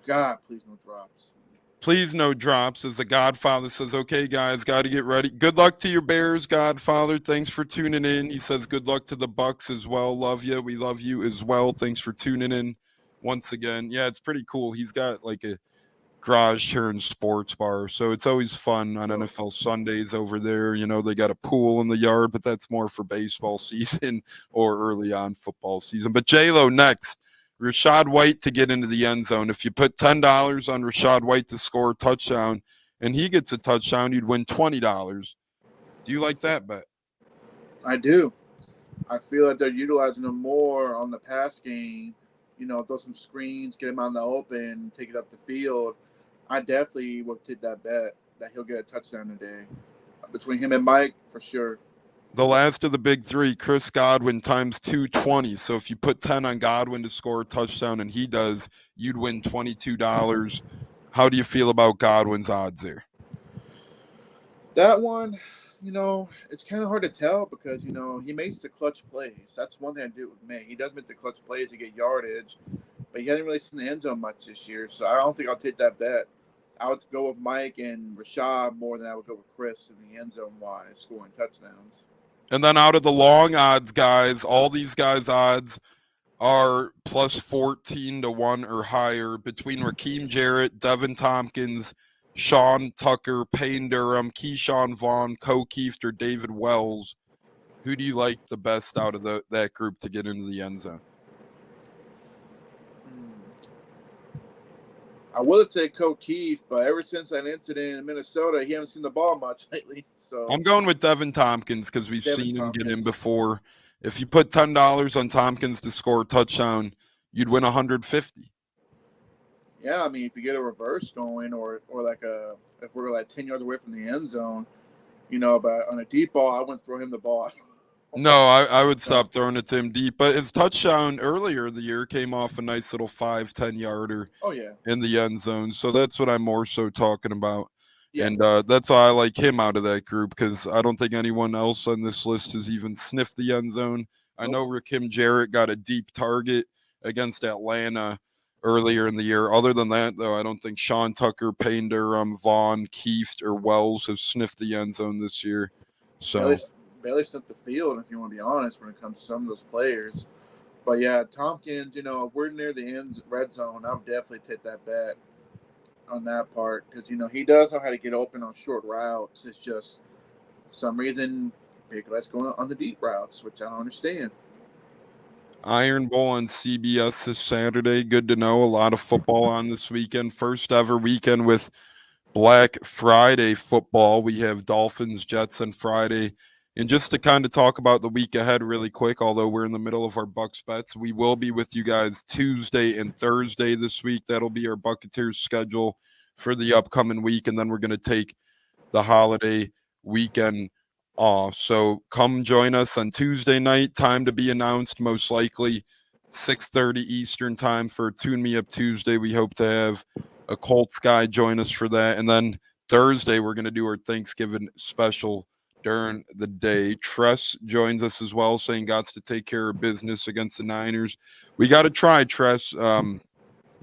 God, please no drops. Please no drops, as the Godfather says. Okay, guys, got to get ready. Good luck to your Bears, Godfather. Thanks for tuning in. He says good luck to the Bucs as well. Love you. We love you as well. Thanks for tuning in once again. Yeah, it's pretty cool. He's got like a garage turned sports bar, so it's always fun on NFL Sundays over there. They got a pool in the yard, but that's more for baseball season or early on football season. But J-Lo next. Rachaad White to get into the end zone. If you put $10 on Rachaad White to score a touchdown and he gets a touchdown, you'd win $20. Do you like that bet? I do. I feel like they're utilizing him more on the pass game. Throw some screens, get him out in the open, take it up the field. I definitely will take that bet that he'll get a touchdown today. Between him and Mike, for sure. The last of the big three, Chris Godwin times 220. So if you put 10 on Godwin to score a touchdown and he does, you'd win $22. How do you feel about Godwin's odds there? That one, it's kind of hard to tell because, he makes the clutch plays. That's one thing I do with me. He does make the clutch plays to get yardage, but he hasn't really seen the end zone much this year. So I don't think I'll take that bet. I would go with Mike and Rachaad more than I would go with Chris in the end zone wise, scoring touchdowns. And then out of the long odds, guys, all these guys' odds are plus 14 to 1 or higher between Raheem Jarrett, Devin Tompkins, Sean Tucker, Payne Durham, Keyshawn Vaughn, Keeft, or David Wells. Who do you like the best out of that group to get into the end zone? I would say Keeft, but ever since that incident in Minnesota, he hasn't seen the ball much lately. So I'm going with Devin Tompkins because we've seen him get in before. If you put $10 on Tompkins to score a touchdown, you'd win $150. Yeah, I mean, if you get a reverse going or like if we're like 10 yards away from the end zone, but on a deep ball, I wouldn't throw him the ball. No, I would stop throwing it to him deep. But his touchdown earlier in the year came off a nice little 5-10 yarder Oh yeah, in the end zone. So that's what I'm more so talking about. yeah. And that's why I like him out of that group, because I don't think anyone else on this list has even sniffed the end zone. I know Rakim Jarrett got a deep target against Atlanta earlier in the year. Other than that, though, I don't think Sean Tucker, Payne Durham, Vaughn, Keeft, or Wells have sniffed the end zone this year. So Bailey sent the field, if you want to be honest, when it comes to some of those players. But yeah, Tompkins, if we're near the end red zone, I would definitely take that bet on that part because he does know how to get open on short routes. It's just some reason let's go on the deep routes, which I don't understand. Iron Bowl on CBS this Saturday. Good to know. A lot of football on this weekend. First ever weekend with Black Friday football. We have Dolphins, Jets on Friday. And just to kind of talk about the week ahead really quick, although we're in the middle of our Bucs Bets, we will be with you guys Tuesday and Thursday this week. That'll be our Buccateers schedule for the upcoming week. And then we're going to take the holiday weekend off. So come join us on Tuesday night. Time to be announced, most likely 6:30 Eastern time for Tune Me Up Tuesday. We hope to have a Colts guy join us for that. And then Thursday, we're going to do our Thanksgiving special during the day. Tress joins us as well, saying Gots to take care of business against the Niners. We got to try, Tress.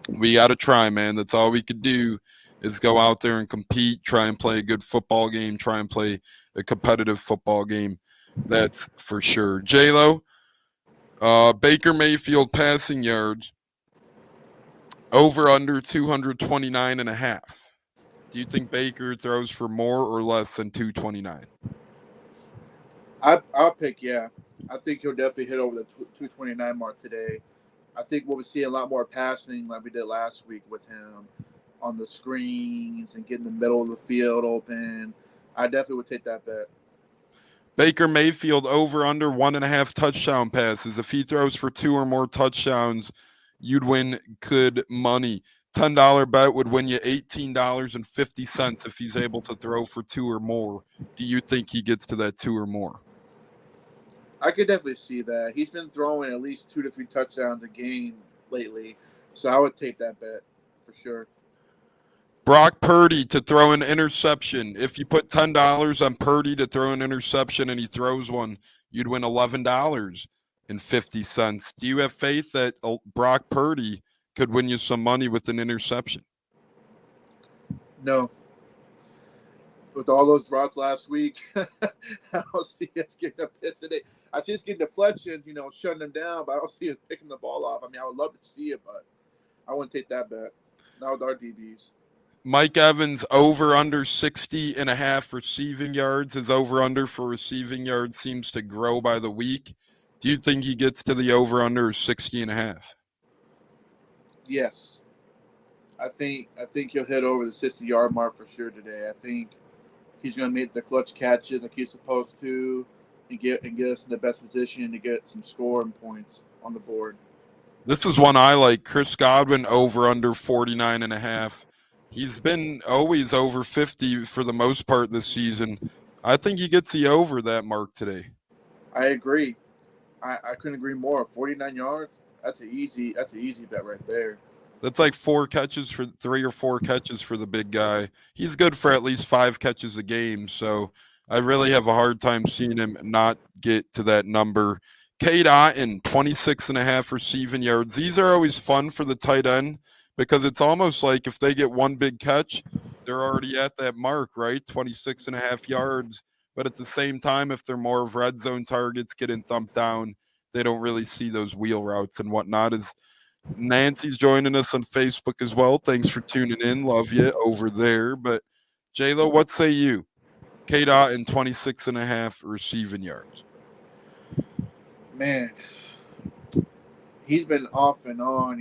We got to try, man. That's all we could do is go out there and compete, try and play a good football game, try and play a competitive football game. That's for sure. J-Lo, Baker Mayfield passing yards, over under 229.5. Do you think Baker throws for more or less than 229? I'll pick, yeah. I think he'll definitely hit over the 229 mark today. I think we'll see a lot more passing like we did last week with him on the screens and getting the middle of the field open. I definitely would take that bet. Baker Mayfield over under 1.5 touchdown passes. If he throws for 2 or more touchdowns, you'd win good money. $10 bet would win you $18.50 if he's able to throw for 2 or more. Do you think he gets to that 2 or more? I could definitely see that. He's been throwing at least 2 to 3 touchdowns a game lately, so I would take that bet for sure. Brock Purdy to throw an interception. If you put $10 on Purdy to throw an interception and he throws one, you'd win $11.50. Do you have faith that Brock Purdy could win you some money with an interception? No. With all those drops last week, I don't see us getting a hit today. I just get deflections, shutting them down, but I don't see us picking the ball off. I mean, I would love to see it, but I wouldn't take that bet. Not with our DBs. Mike Evans over under 60.5 receiving yards. His over under for receiving yards seems to grow by the week. Do you think he gets to the over under 60.5? Yes. I think he'll hit over the 60-yard mark for sure today. I think he's going to make the clutch catches like he's supposed to and get us in the best position to get some scoring points on the board. This is one I like. Chris Godwin over under 49.5. He's been always over 50 for the most part this season. I think he gets the over that mark today. I agree. I couldn't agree more. 49 yards, that's an easy bet right there. That's like 3 or 4 catches for the big guy. He's good for at least 5 catches a game, so I really have a hard time seeing him not get to that number. Cade Otton, 26.5 receiving yards. These are always fun for the tight end because it's almost like if they get one big catch, they're already at that mark, right? 26.5 yards. But at the same time, if they're more of red zone targets getting thumped down, they don't really see those wheel routes and whatnot. Nancy's joining us on Facebook as well. Thanks for tuning in. Love you over there. But J-Lo, what say you? Cade Otton, 26.5 receiving yards. Man, he's been off and on,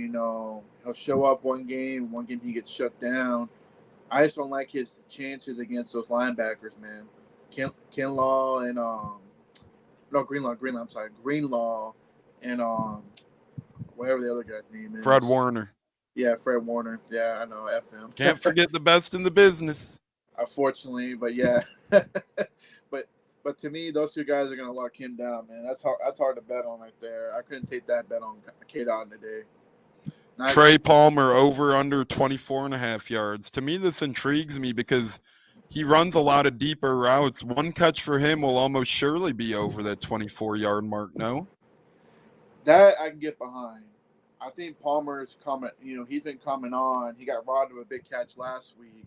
He'll show up one game he gets shut down. I just don't like his chances against those linebackers, man. Greenlaw and whatever the other guy's name is. Fred Warner. Yeah, Fred Warner. Yeah, I know. F him. Can't forget the best in the business. Unfortunately, but yeah. But But to me, those two guys are going to lock him down, man. That's hard to bet on right there. I couldn't take that bet on K-Dot today. Trey Palmer over under 24.5 yards. To me, this intrigues me because he runs a lot of deeper routes. One catch for him will almost surely be over that 24-yard mark, no? That I can get behind. I think Palmer's coming, he's been coming on. He got robbed of a big catch last week.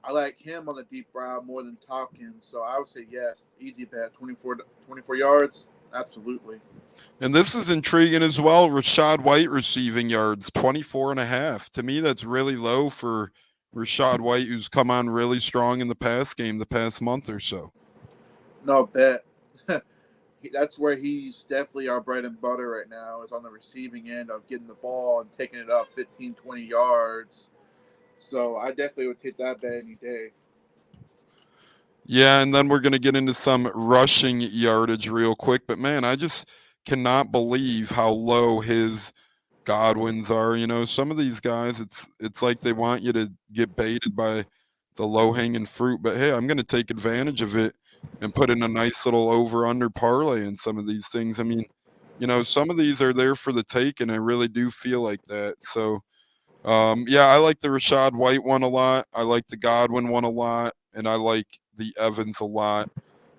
I like him on the deep route more than Tompkins. So I would say yes, easy bet, 24 yards, absolutely. And this is intriguing as well. Rachaad White receiving yards, 24.5. To me, that's really low for Rachaad White, who's come on really strong in the pass game the past month or so. No, bet. That's where he's definitely our bread and butter right now, is on the receiving end of getting the ball and taking it up 15, 20 yards. So I definitely would take that bet any day. Yeah, and then we're going to get into some rushing yardage real quick. But, man, I just cannot believe how low his Godwins are. Some of these guys, it's like they want you to get baited by the low-hanging fruit. But, hey, I'm going to take advantage of it and put in a nice little over-under parlay in some of these things. I mean, some of these are there for the take, and I really do feel like that. So, yeah, I like the Rachaad White one a lot. I like the Godwin one a lot, and I like the Evans a lot.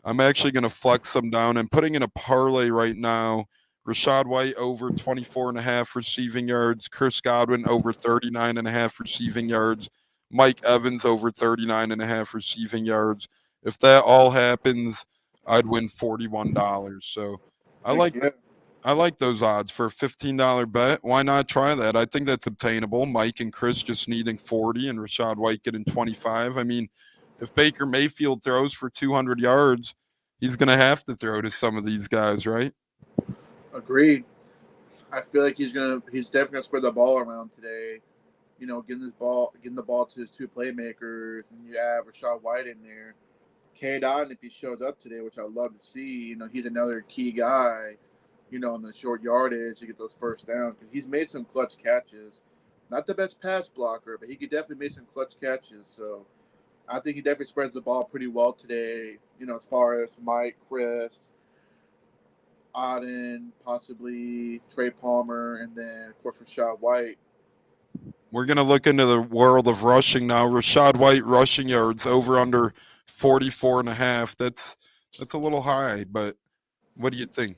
I'm actually going to flex them down. I'm putting in a parlay right now. Rachaad White over 24.5 receiving yards. Chris Godwin over 39.5 receiving yards. Mike Evans over 39.5 receiving yards. If that all happens, I'd win $41. So I like those odds for a $15 bet. Why not try that? I think that's obtainable. Mike and Chris just needing 40 and Rachaad White getting 25. I mean, if Baker Mayfield throws for 200 yards, he's going to have to throw to some of these guys, right? Agreed. I feel like he's definitely going to spread the ball around today. Getting the ball to his two playmakers, and you have Rachaad White in there. K-Dot, if he shows up today, which I'd love to see, he's another key guy, in the short yardage to get those first downs, because he's made some clutch catches. Not the best pass blocker, but he could definitely make some clutch catches. So I think he definitely spreads the ball pretty well today, as far as Mike, Chris, Auden, possibly Trey Palmer, and then, of course, Rachaad White. We're going to look into the world of rushing now. Rachaad White rushing yards over under 44.5. That's a little high, but what do you think?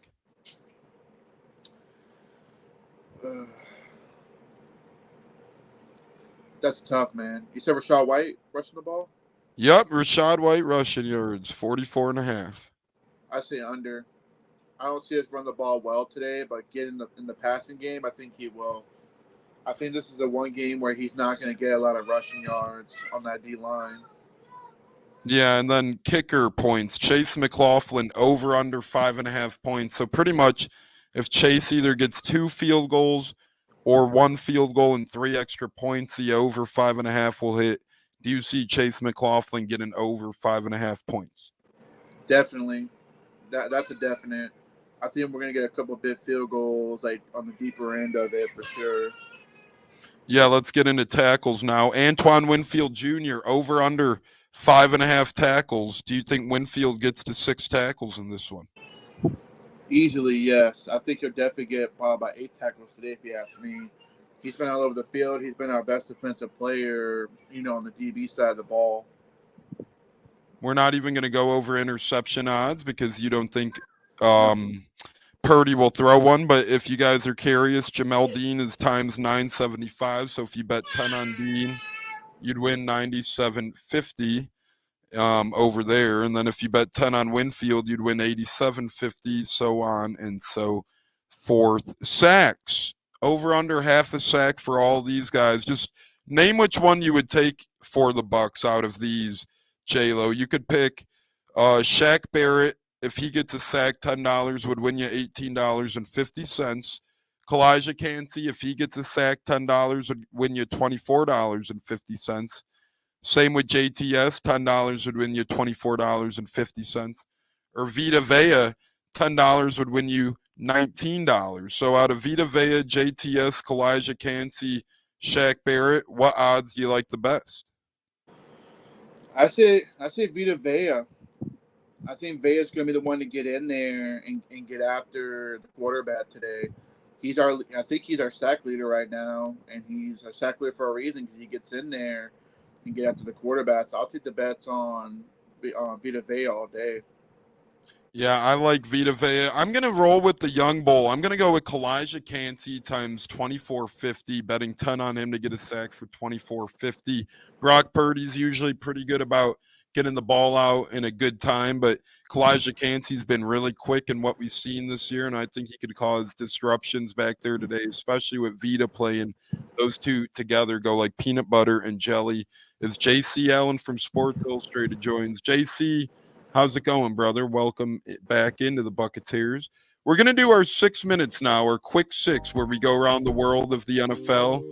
That's tough, man. You said Rachaad White rushing the ball? Yep, Rachaad White rushing yards, 44.5. I say under. I don't see us run the ball well today, but get in the passing game, I think he will. I think this is the one game where he's not going to get a lot of rushing yards on that D-line. Yeah, and then kicker points. Chase McLaughlin over under 5.5 points. So pretty much if Chase either gets 2 field goals or 1 field goal and 3 extra points, the over 5.5 will hit. Do you see Chase McLaughlin getting over 5.5 points? Definitely. That's a definite. I think we're going to get a couple of big field goals, like on the deeper end of it for sure. Yeah, let's get into tackles now. Antoine Winfield Jr. over under 5.5 tackles. Do you think Winfield gets to 6 tackles in this one? Easily, yes. I think he'll definitely get probably about 8 tackles today, if you ask me. He's been all over the field. He's been our best defensive player, on the DB side of the ball. We're not even going to go over interception odds because you don't think Purdy will throw one. But if you guys are curious, Jamel Dean is times 975. So if you bet 10 on Dean, you'd win 97.50 over there. And then if you bet 10 on Winfield, you'd win 87.50, so on and so forth. Sacks, over under half a sack for all these guys. Just name which one you would take for the Bucs out of these, J-Lo. You could pick Shaq Barrett. If he gets a sack, $10 would win you $18.50. Kalijah Kancey, if he gets a sack, $10 would win you $24.50. Same with JTS, $10 would win you $24.50. Or Vita Vea, $10 would win you $19. So out of Vita Vea, JTS, Kalijah Kancey, Shaq Barrett, what odds do you like the best? I say Vita Vea. I think Vea's going to be the one to get in there and get after the quarterback today. I think he's our sack leader right now, and he's our sack leader for a reason because he gets in there and get after the quarterback. So I'll take the bets on Vita Vea all day. Yeah, I like Vita Vea. I'm going to roll with the young bull. I'm going to go with Kalijah Cansey times 24.50, betting 10 on him to get a sack for 24.50. Brock Purdy's usually pretty good about getting the ball out in a good time, but Kalijah Cansey's been really quick in what we've seen this year, and I think he could cause disruptions back there today, especially with Vita playing. Those two together go like peanut butter and jelly. As J.C. Allen from Sports Illustrated joins. J.C., how's it going, brother? Welcome back into the Buccateers. We're going to do our 6 minutes now, our quick six, where we go around the world of the NFL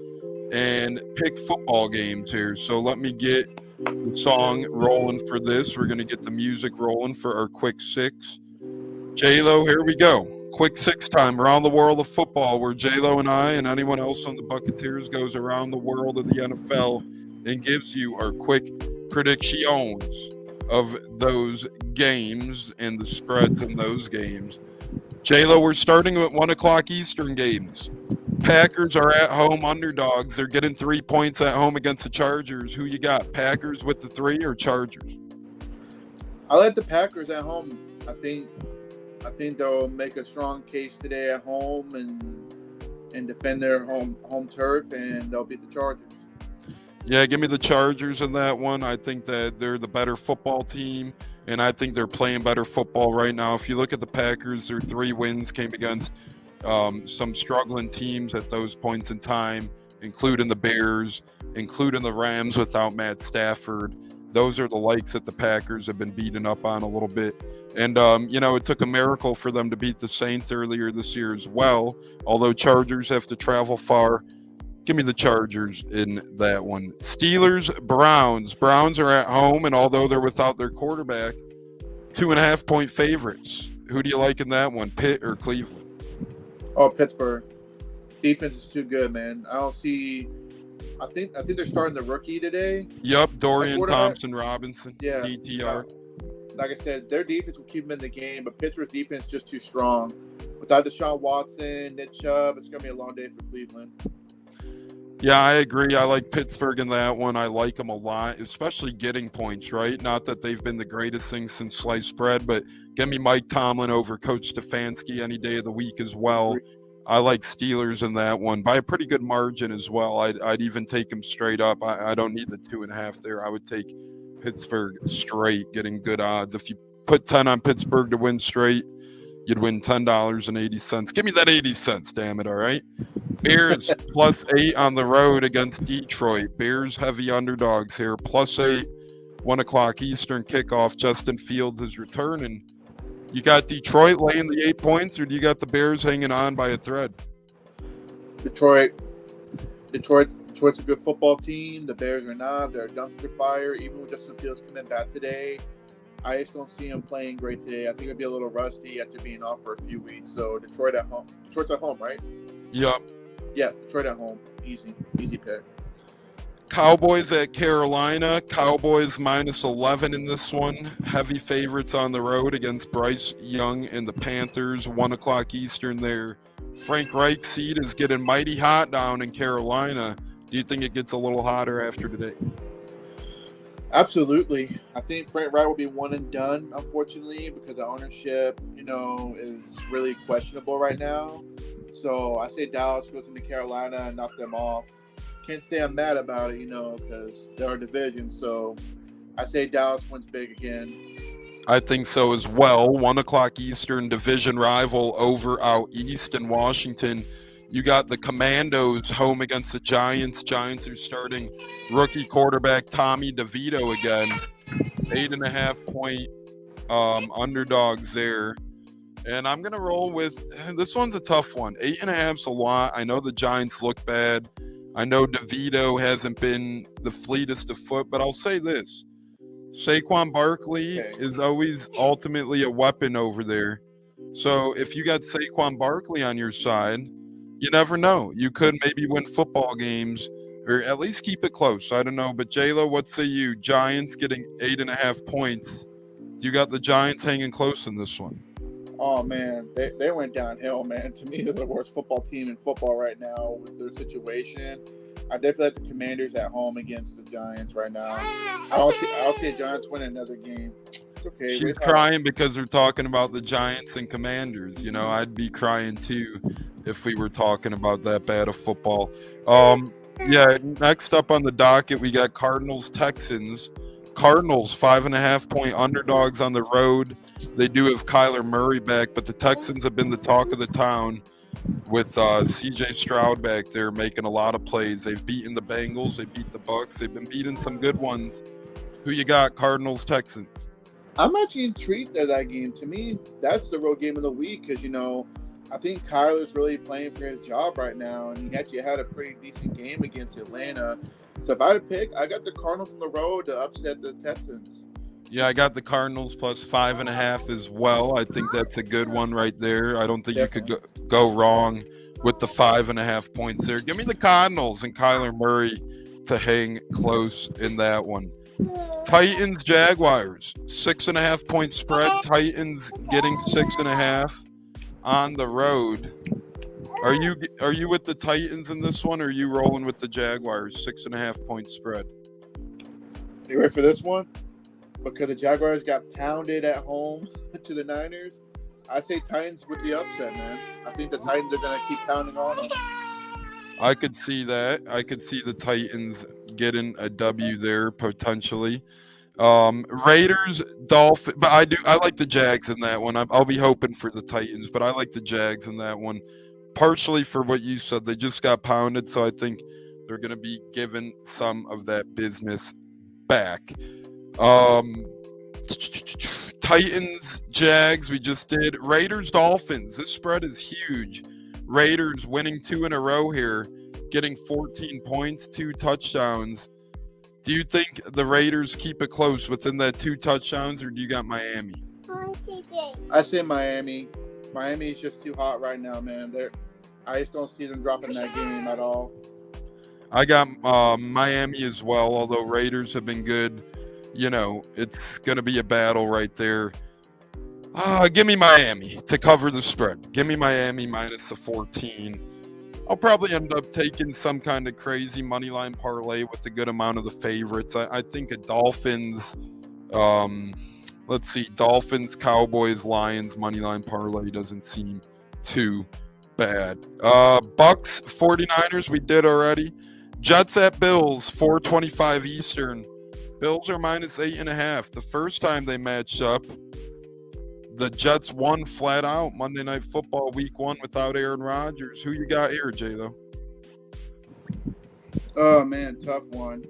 and pick football games here. So let me get the song rolling for this. We're going to get the music rolling for our quick six. J-Lo, here we go. Quick six time around the world of football, where J-Lo and I and anyone else on the Buccateers goes around the world of the NFL and gives you our quick predictions of those games and the spreads in those games. J-Lo, we're starting at 1 o'clock Eastern games. Packers are at home underdogs. They're getting 3 points at home against the Chargers. Who you got, Packers with the 3 or Chargers? I like the Packers at home. I think they'll make a strong case today at home and defend their home turf, and they'll beat the Chargers. Yeah, give me the Chargers in that one. I think that they're the better football team, and I think they're playing better football right now. If you look at the Packers, their 3 wins came against some struggling teams at those points in time, including the Bears, including the Rams without Matt Stafford. Those are the likes that the Packers have been beaten up on a little bit. And, it took a miracle for them to beat the Saints earlier this year as well, although Chargers have to travel far. Give me the Chargers in that one. Steelers, Browns. Browns are at home, and although they're without their quarterback, 2.5-point favorites. Who do you like in that one, Pitt or Cleveland? Oh, Pittsburgh. Defense is too good, man. I think they're starting the rookie today. Yep, Dorian Thompson-Robinson. Yeah. DTR. Like I said, their defense will keep them in the game, but Pittsburgh's defense is just too strong. Without Deshaun Watson, Nick Chubb, it's going to be a long day for Cleveland. Yeah, I agree. I like Pittsburgh in that one. I like them a lot, especially getting points, right? Not that they've been the greatest thing since sliced bread, but give me Mike Tomlin over Coach Stefanski any day of the week as well. I like Steelers in that one by a pretty good margin as well. I'd even take them straight up. I don't need the 2.5 there. I would take Pittsburgh straight, getting good odds. If you put 10 on Pittsburgh to win straight, you'd win $10.80. Give me that 80 cents, damn it, all right? Bears +8 on the road against Detroit. Bears heavy underdogs here. +8, 1 o'clock Eastern kickoff. Justin Fields is returning. You got Detroit laying the 8 points, or do you got the Bears hanging on by a thread? Detroit's a good football team. The Bears are not. They're a dumpster fire. Even with Justin Fields coming back today, I just don't see him playing great today. I think he'll be a little rusty after being off for a few weeks. So Detroit at home. Detroit's at home, right? Yep. Yeah, Detroit at home. Easy pick. Cowboys at Carolina. Cowboys -11 in this one. Heavy favorites on the road against Bryce Young and the Panthers. 1 o'clock Eastern there. Frank Reich's seat is getting mighty hot down in Carolina. Do you think it gets a little hotter after today? Absolutely. I think Frank Reich will be one and done, unfortunately, because the ownership, is really questionable right now. So I say Dallas goes into Carolina and knock them off. Can't say I'm mad about it, because they're a division. So I say Dallas wins big again. I think so as well. 1 o'clock Eastern division rival over out east in Washington. You got the Commandos home against the Giants. Giants are starting rookie quarterback Tommy DeVito again. 8.5-point underdogs there. And I'm going to roll with, this one's a tough one. 8.5's a lot. I know the Giants look bad. I know DeVito hasn't been the fleetest of foot, but I'll say this. Saquon Barkley is always ultimately a weapon over there. So if you got Saquon Barkley on your side, you never know. You could maybe win football games or at least keep it close. I don't know. But J-Lo, what say you? Giants getting 8.5 points You got the Giants hanging close in this one. Oh man, they went downhill, man. To me, they're the worst football team in football right now with their situation. I definitely like the Commanders at home against the Giants right now. I don't see the Giants win another game. It's okay. She's crying because we're talking about the Giants and Commanders. You know, I'd be crying too if we were talking about that bad of football. Yeah, next up on the docket, we got Cardinals-Texans. Cardinals, 5.5-point underdogs on the road. They do have Kyler Murray back, but the Texans have been the talk of the town with C.J. Stroud back there making a lot of plays. They've beaten the Bengals. They beat the Bucs. They've been beating some good ones. Who you got, Cardinals-Texans? I'm actually intrigued at that game. To me, that's the real game of the week because, you know, I think Kyler's really playing for his job right now, and he actually had a pretty decent game against Atlanta. So if I had to pick, I got the Cardinals on the road to upset the Texans. Yeah, I got the Cardinals plus 5.5 as well. I think that's a good one right there. I don't think you could go wrong with the 5.5 points there. Give me the Cardinals and Kyler Murray to hang close in that one. Titans, Jaguars, 6.5 point spread. Titans getting 6.5 on the road. Are you with the Titans in this one, or are you rolling with the Jaguars? 6.5 point spread. You ready for this one? Because the Jaguars got pounded at home to the Niners, I say Titans with the upset, man. I think the Titans are going to keep pounding on them. I could see that. I could see the Titans getting a W there potentially. Raiders, Dolphins, but I like the Jags in that one. I'll be hoping for the Titans, but I like the Jags in that one. Partially for what you said, they just got pounded, so I think they're going to be given some of that business back. Titans, Jags, we just did. Raiders, Dolphins. This spread is huge. Raiders winning 2 in a row here, getting 14 points, 2 touchdowns. Do you think the Raiders keep it close within that 2 touchdowns, or do you got Miami? I say Miami. Miami is just too hot right now, man. I just don't see them dropping that game at all. I got Miami as well, although Raiders have been good. You know, it's going to be a battle right there. Give me Miami to cover the spread. Give me Miami minus the 14. I'll probably end up taking some kind of crazy money line parlay with a good amount of the favorites. I think a Dolphins, let's see, Dolphins, Cowboys, Lions money line parlay doesn't seem too bad. Bucs 49ers we did already. Jets at Bills, 4:25 Eastern. Bills are minus 8.5. The first time they matched up, the Jets won flat out Monday Night Football Week 1 without Aaron Rodgers. Who you got here, J-Lo? Oh, man, tough one.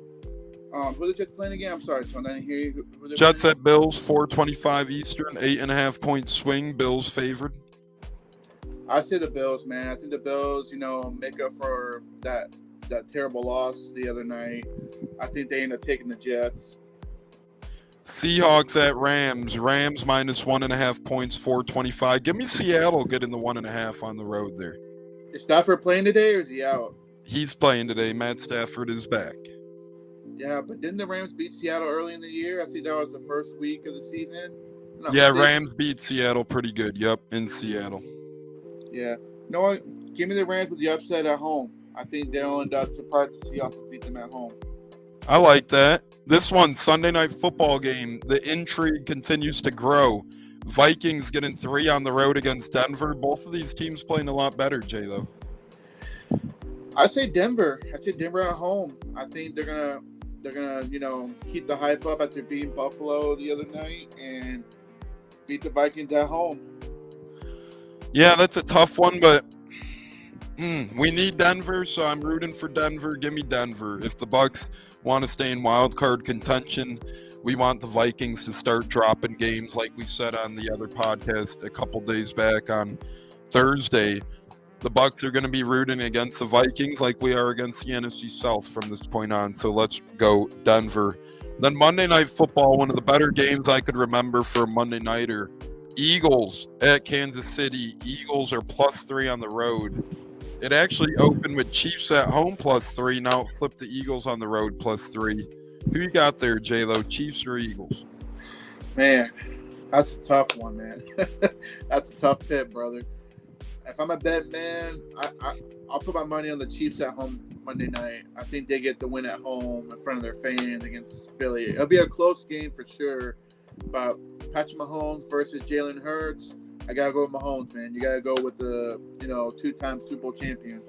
Who the Jets playing again? I'm sorry, Tony, I didn't hear you. Who Jets at Bills, 4:25 Eastern, 8.5 point swing. Bills favored. I say the Bills, man. I think the Bills, make up for that terrible loss the other night. I think they end up taking the Jets. Seahawks at Rams. Rams minus 1.5 points, 4:25. Give me Seattle getting the 1.5 on the road there. Is Stafford playing today or is he out? He's playing today. Matt Stafford is back. Yeah, but didn't the Rams beat Seattle early in the year? I think that was the first week of the season. No, yeah, Rams beat Seattle pretty good. Yep, in Seattle. Yeah. No, give me the Rams with the upset at home. I think they'll end up surprised the Seahawks will beat them at home. I like that. This one, Sunday Night Football game, the intrigue continues to grow. Vikings getting 3 on the road against Denver. Both of these teams playing a lot better, J-Lo. I say Denver. I say Denver at home. I think they're gonna keep the hype up after beating Buffalo the other night and beat the Vikings at home. Yeah, that's a tough one, but we need Denver, so I'm rooting for Denver. Give me Denver. If the Bucs want to stay in wild card contention, we want the Vikings to start dropping games like we said on the other podcast a couple days back on Thursday. The Bucs are going to be rooting against the Vikings like we are against the NFC South from this point on, so let's go Denver. Then Monday Night Football, one of the better games I could remember for a Monday Nighter. Eagles at Kansas City. Eagles are +3 on the road. It actually opened with Chiefs at home +3. Now it flipped the Eagles on the road +3. Who you got there, J-Lo? Chiefs or Eagles? Man, That's a tough one, man. That's a tough pick, brother. If I'm a bet man, I'll put my money on the Chiefs at home Monday night. I think they get the win at home in front of their fans against Philly. It'll be a close game for sure. But Patrick Mahomes versus Jalen Hurts, I gotta go with Mahomes, man. You gotta go with the two-time Super Bowl champion.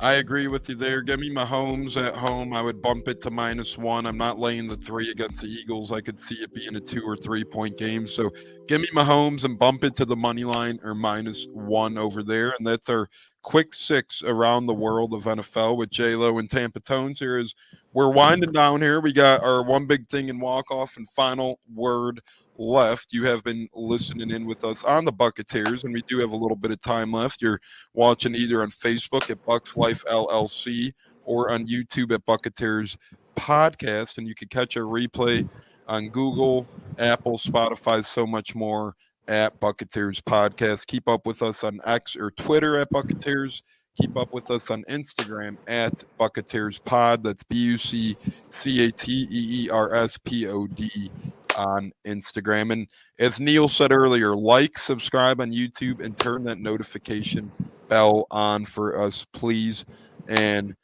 I agree with you there. Give me Mahomes at home. I would bump it to -1. I'm not laying the 3 against the Eagles. I could see it being a 2 or 3 point game. So give me Mahomes and bump it to the money line or -1 over there. And that's our quick 6 around the world of NFL with J-Lo and Tampa Tones here. As we're winding down here, we got our one big thing and walk off and final word left. You have been listening in with us on the Buccateers, and we do have a little bit of time left. You're watching either on Facebook at Bucs Life LLC or on YouTube at Buccateers Podcast, and you can catch a replay on Google, Apple, Spotify, so much more at Buccateers Podcast. Keep up with us on X or Twitter at Buccateers. Keep up with us on Instagram at Buccateers Pod. That's BUCCATEERSPOD on Instagram. And as Neil said earlier, like, subscribe on YouTube, and turn that notification bell on for us, please. And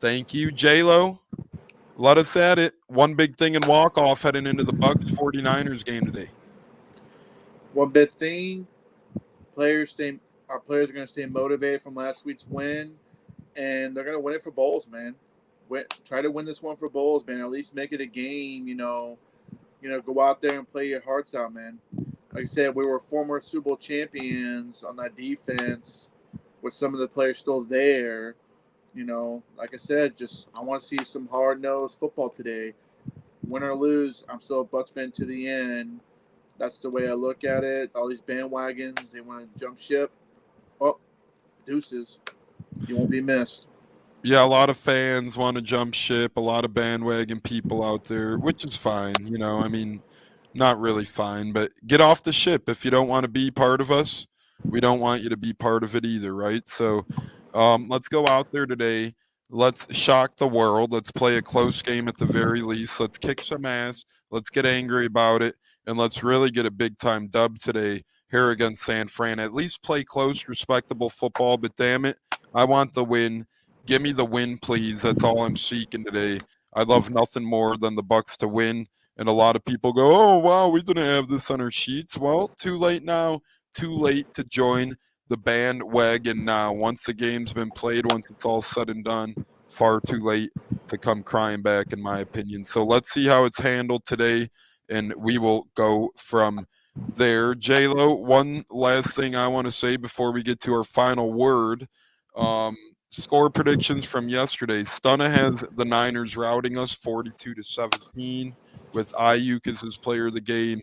thank you, J-Lo. Let us at it. One big thing and walk off heading into the Bucs 49ers game today. One big thing, our players are going to stay motivated from last week's win, and they're going to win it for Bowles, man. Try to win this one for Bowles, man. At least make it a game, go out there and play your hearts out, man. Like I said, we were former Super Bowl champions on that defense with some of the players still there. Like I said, I want to see some hard-nosed football today. Win or lose, I'm still a Bucs fan to the end. That's the way I look at it. All these bandwagons, they want to jump ship. Oh, deuces. You won't be missed. Yeah, a lot of fans want to jump ship, a lot of bandwagon people out there, which is fine. Not really fine, but get off the ship. If you don't want to be part of us, we don't want you to be part of it either, right? So let's go out there today. Let's shock the world. Let's play a close game at the very least. Let's kick some ass. Let's get angry about it. And let's really get a big-time dub today here against San Fran. At least play close, respectable football, but damn it, I want the win. Give me the win, please. That's all I'm seeking today. I love nothing more than the Bucs to win. And a lot of people go, oh, wow, we didn't have this on our sheets. Well, too late now. Too late to join the bandwagon now. Once the game's been played, once it's all said and done, far too late to come crying back, in my opinion. So let's see how it's handled today, and we will go from there. J-Lo, one last thing I want to say before we get to our final word. Score predictions from yesterday. Stunna has the Niners routing us 42-17 with Ayuk as his player of the game.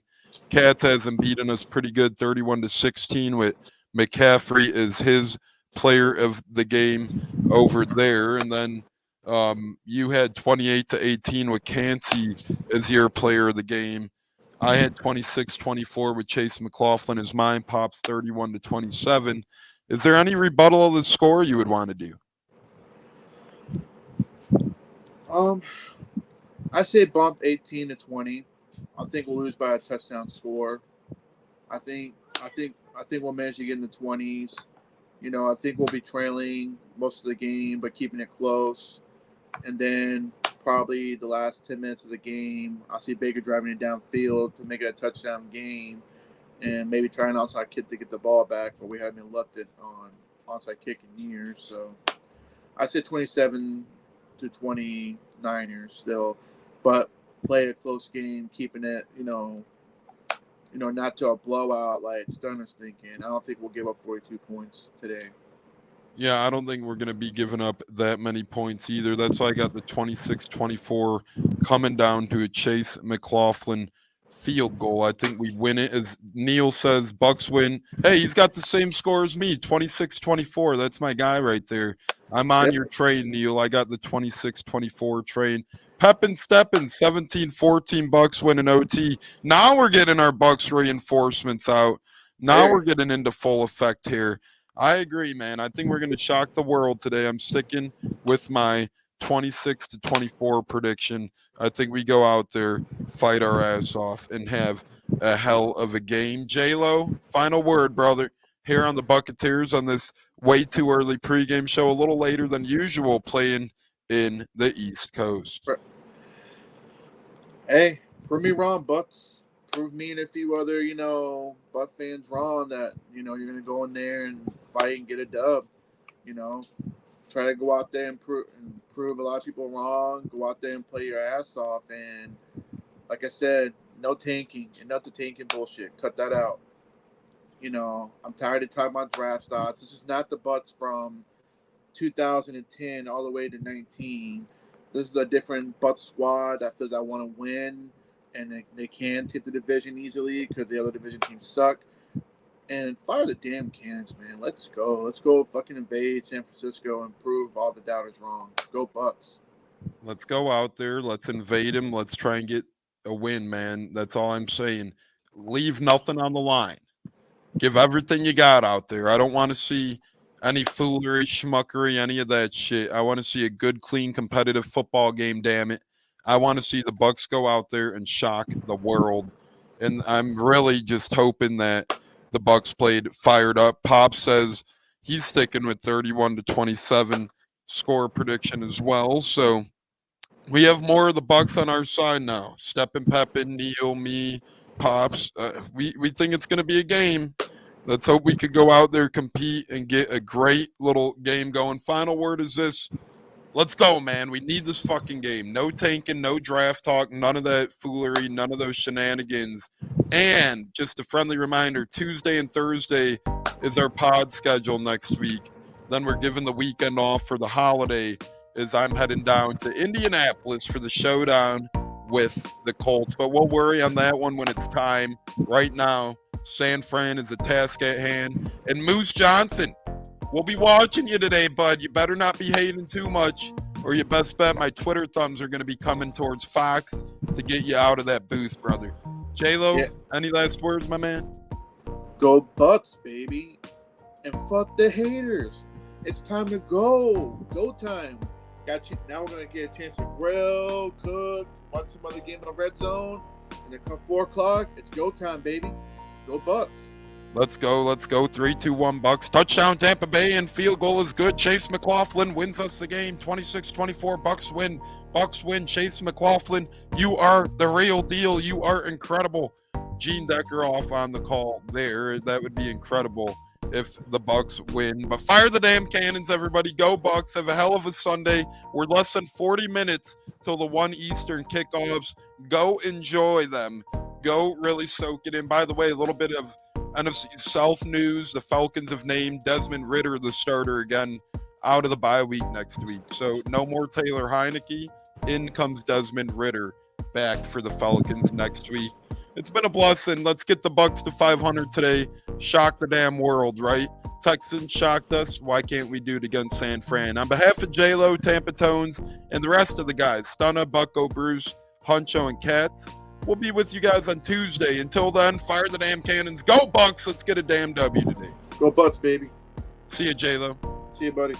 Cats has them beating us pretty good 31-16 with McCaffrey as his player of the game over there. And then you had 28-18 with Cansey as your player of the game. I had 26-24 with Chase McLaughlin as mine. Pops 31-27. Is there any rebuttal of the score you would want to do? I say bump 18-20. I think we'll lose by a touchdown score. I think we'll manage to get in the 20s. I think we'll be trailing most of the game, but keeping it close. And then probably the last 10 minutes of the game, I'll see Baker driving it downfield to make it a touchdown game, and maybe try an outside kick to get the ball back, but we haven't left it on onside kick in years. So I said 27-20 Niners still, but play a close game, keeping it, not to a blowout like Stunner's thinking. I don't think we'll give up 42 points today. Yeah, I don't think we're going to be giving up that many points either. That's why I got the 26-24 coming down to a Chase McLaughlin field goal. I think we win it. As Neil says, Bucs win. Hey, he's got the same score as me, 26-24. That's my guy right there. I'm on your train, Neil. I got the 26-24 train. Pep and Steppin, 17-14 Bucs win an OT. Now we're getting our Bucs reinforcements out. Now we're getting into full effect here. I agree, man. I think we're going to shock the world today. I'm sticking with my 26-24 prediction. I think we go out there, fight our ass off, and have a hell of a game. J-Lo, final word, brother, here on the Buccateers on this way too early pregame show, a little later than usual, playing in the East Coast. Hey, prove me wrong, Bucks. Prove me and a few other, Buck fans wrong that, you're going to go in there and fight and get a dub. Try to go out there and prove a lot of people wrong. Go out there and play your ass off. And like I said, no tanking. Enough the tanking bullshit. Cut that out. I'm tired of talking about draft stocks. This is not the Bucs from 2010 all the way to 19. This is a different Bucs squad that says I want to win, and they can take the division easily because the other division teams suck. And fire the damn cannons, man. Let's go. Let's go fucking invade San Francisco and prove all the doubters wrong. Go Bucs. Let's go out there. Let's invade them. Let's try and get a win, man. That's all I'm saying. Leave nothing on the line. Give everything you got out there. I don't want to see any foolery, schmuckery, any of that shit. I want to see a good, clean, competitive football game, damn it. I want to see the Bucs go out there and shock the world. And I'm really just hoping that the Bucs played fired up. Pop says he's sticking with 31-27 score prediction as well. So we have more of the Bucs on our side now. Steppin', Peppin, Neil, me, Pops. We think it's going to be a game. Let's hope we could go out there, compete, and get a great little game going. Final word is this. Let's go, man. We need this fucking game. No tanking, no draft talk, none of that foolery, none of those shenanigans. And just a friendly reminder, Tuesday and Thursday is our pod schedule next week. Then we're giving the weekend off for the holiday as I'm heading down to Indianapolis for the showdown with the Colts. But we'll worry on that one when it's time. Right now, San Fran is a task at hand. And Moose Johnson, we'll be watching you today, bud. You better not be hating too much, or you best bet my Twitter thumbs are going to be coming towards Fox to get you out of that booth, brother. J-Lo, Any last words, my man? Go Bucs, baby. And fuck the haters. It's time to go. Go time. Now we're going to get a chance to grill, cook, watch some other game on the red zone. And then come 4 o'clock, it's go time, baby. Go Bucs. Let's go. 3-2-1 Bucs. Touchdown Tampa Bay, and field goal is good. Chase McLaughlin wins us the game. 26-24. Bucs win. Chase McLaughlin, you are the real deal. You are incredible. Gene Decker off on the call there. That would be incredible if the Bucs win. But fire the damn cannons, everybody. Go Bucs. Have a hell of a Sunday. We're less than 40 minutes till the 1 Eastern kickoffs. Go enjoy them. Go really soak it in. By the way, a little bit of NFC South news. The Falcons have named Desmond Ridder the starter again out of the bye week next week. So no more Taylor Heineke. In comes Desmond Ridder back for the Falcons next week. It's been a blessing. Let's get the Bucs to 500 today. Shock the damn world, right? Texans shocked us. Why can't we do it against San Fran? On behalf of J-Lo, Tampa Tones, and the rest of the guys, Stunna, Bucko, Bruce, Huncho, and Katz, we'll be with you guys on Tuesday. Until then, fire the damn cannons. Go Bucs. Let's get a damn W today. Go Bucs, baby. See you, J-Lo. See you, buddy.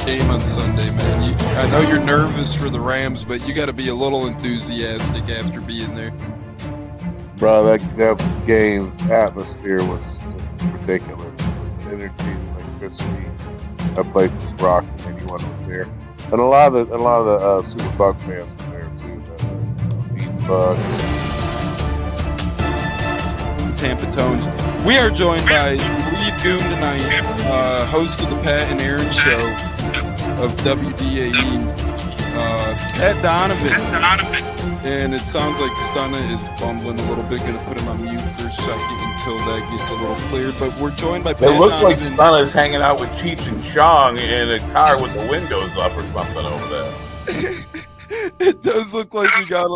Game on Sunday, man. I know you're nervous for the Rams, but you got to be a little enthusiastic after being there. Bro, that game atmosphere was ridiculous. The energy, the electricity. That place was rocking. Anyone was there, and a lot of the Super Buck fans were there too. Beat Bucs. Tampa Tones. We are joined by lead goon tonight, host of the Pat and Aaron Show of WDAE, Pat Donovan. And it sounds like Stunna is bumbling a little bit. Going to put him on mute for a second until that gets a little cleared. But we're joined by Pat It looks like Donovan. Stunna's hanging out with Cheech and Chong in a car with the windows up or something over there. It does look like we got a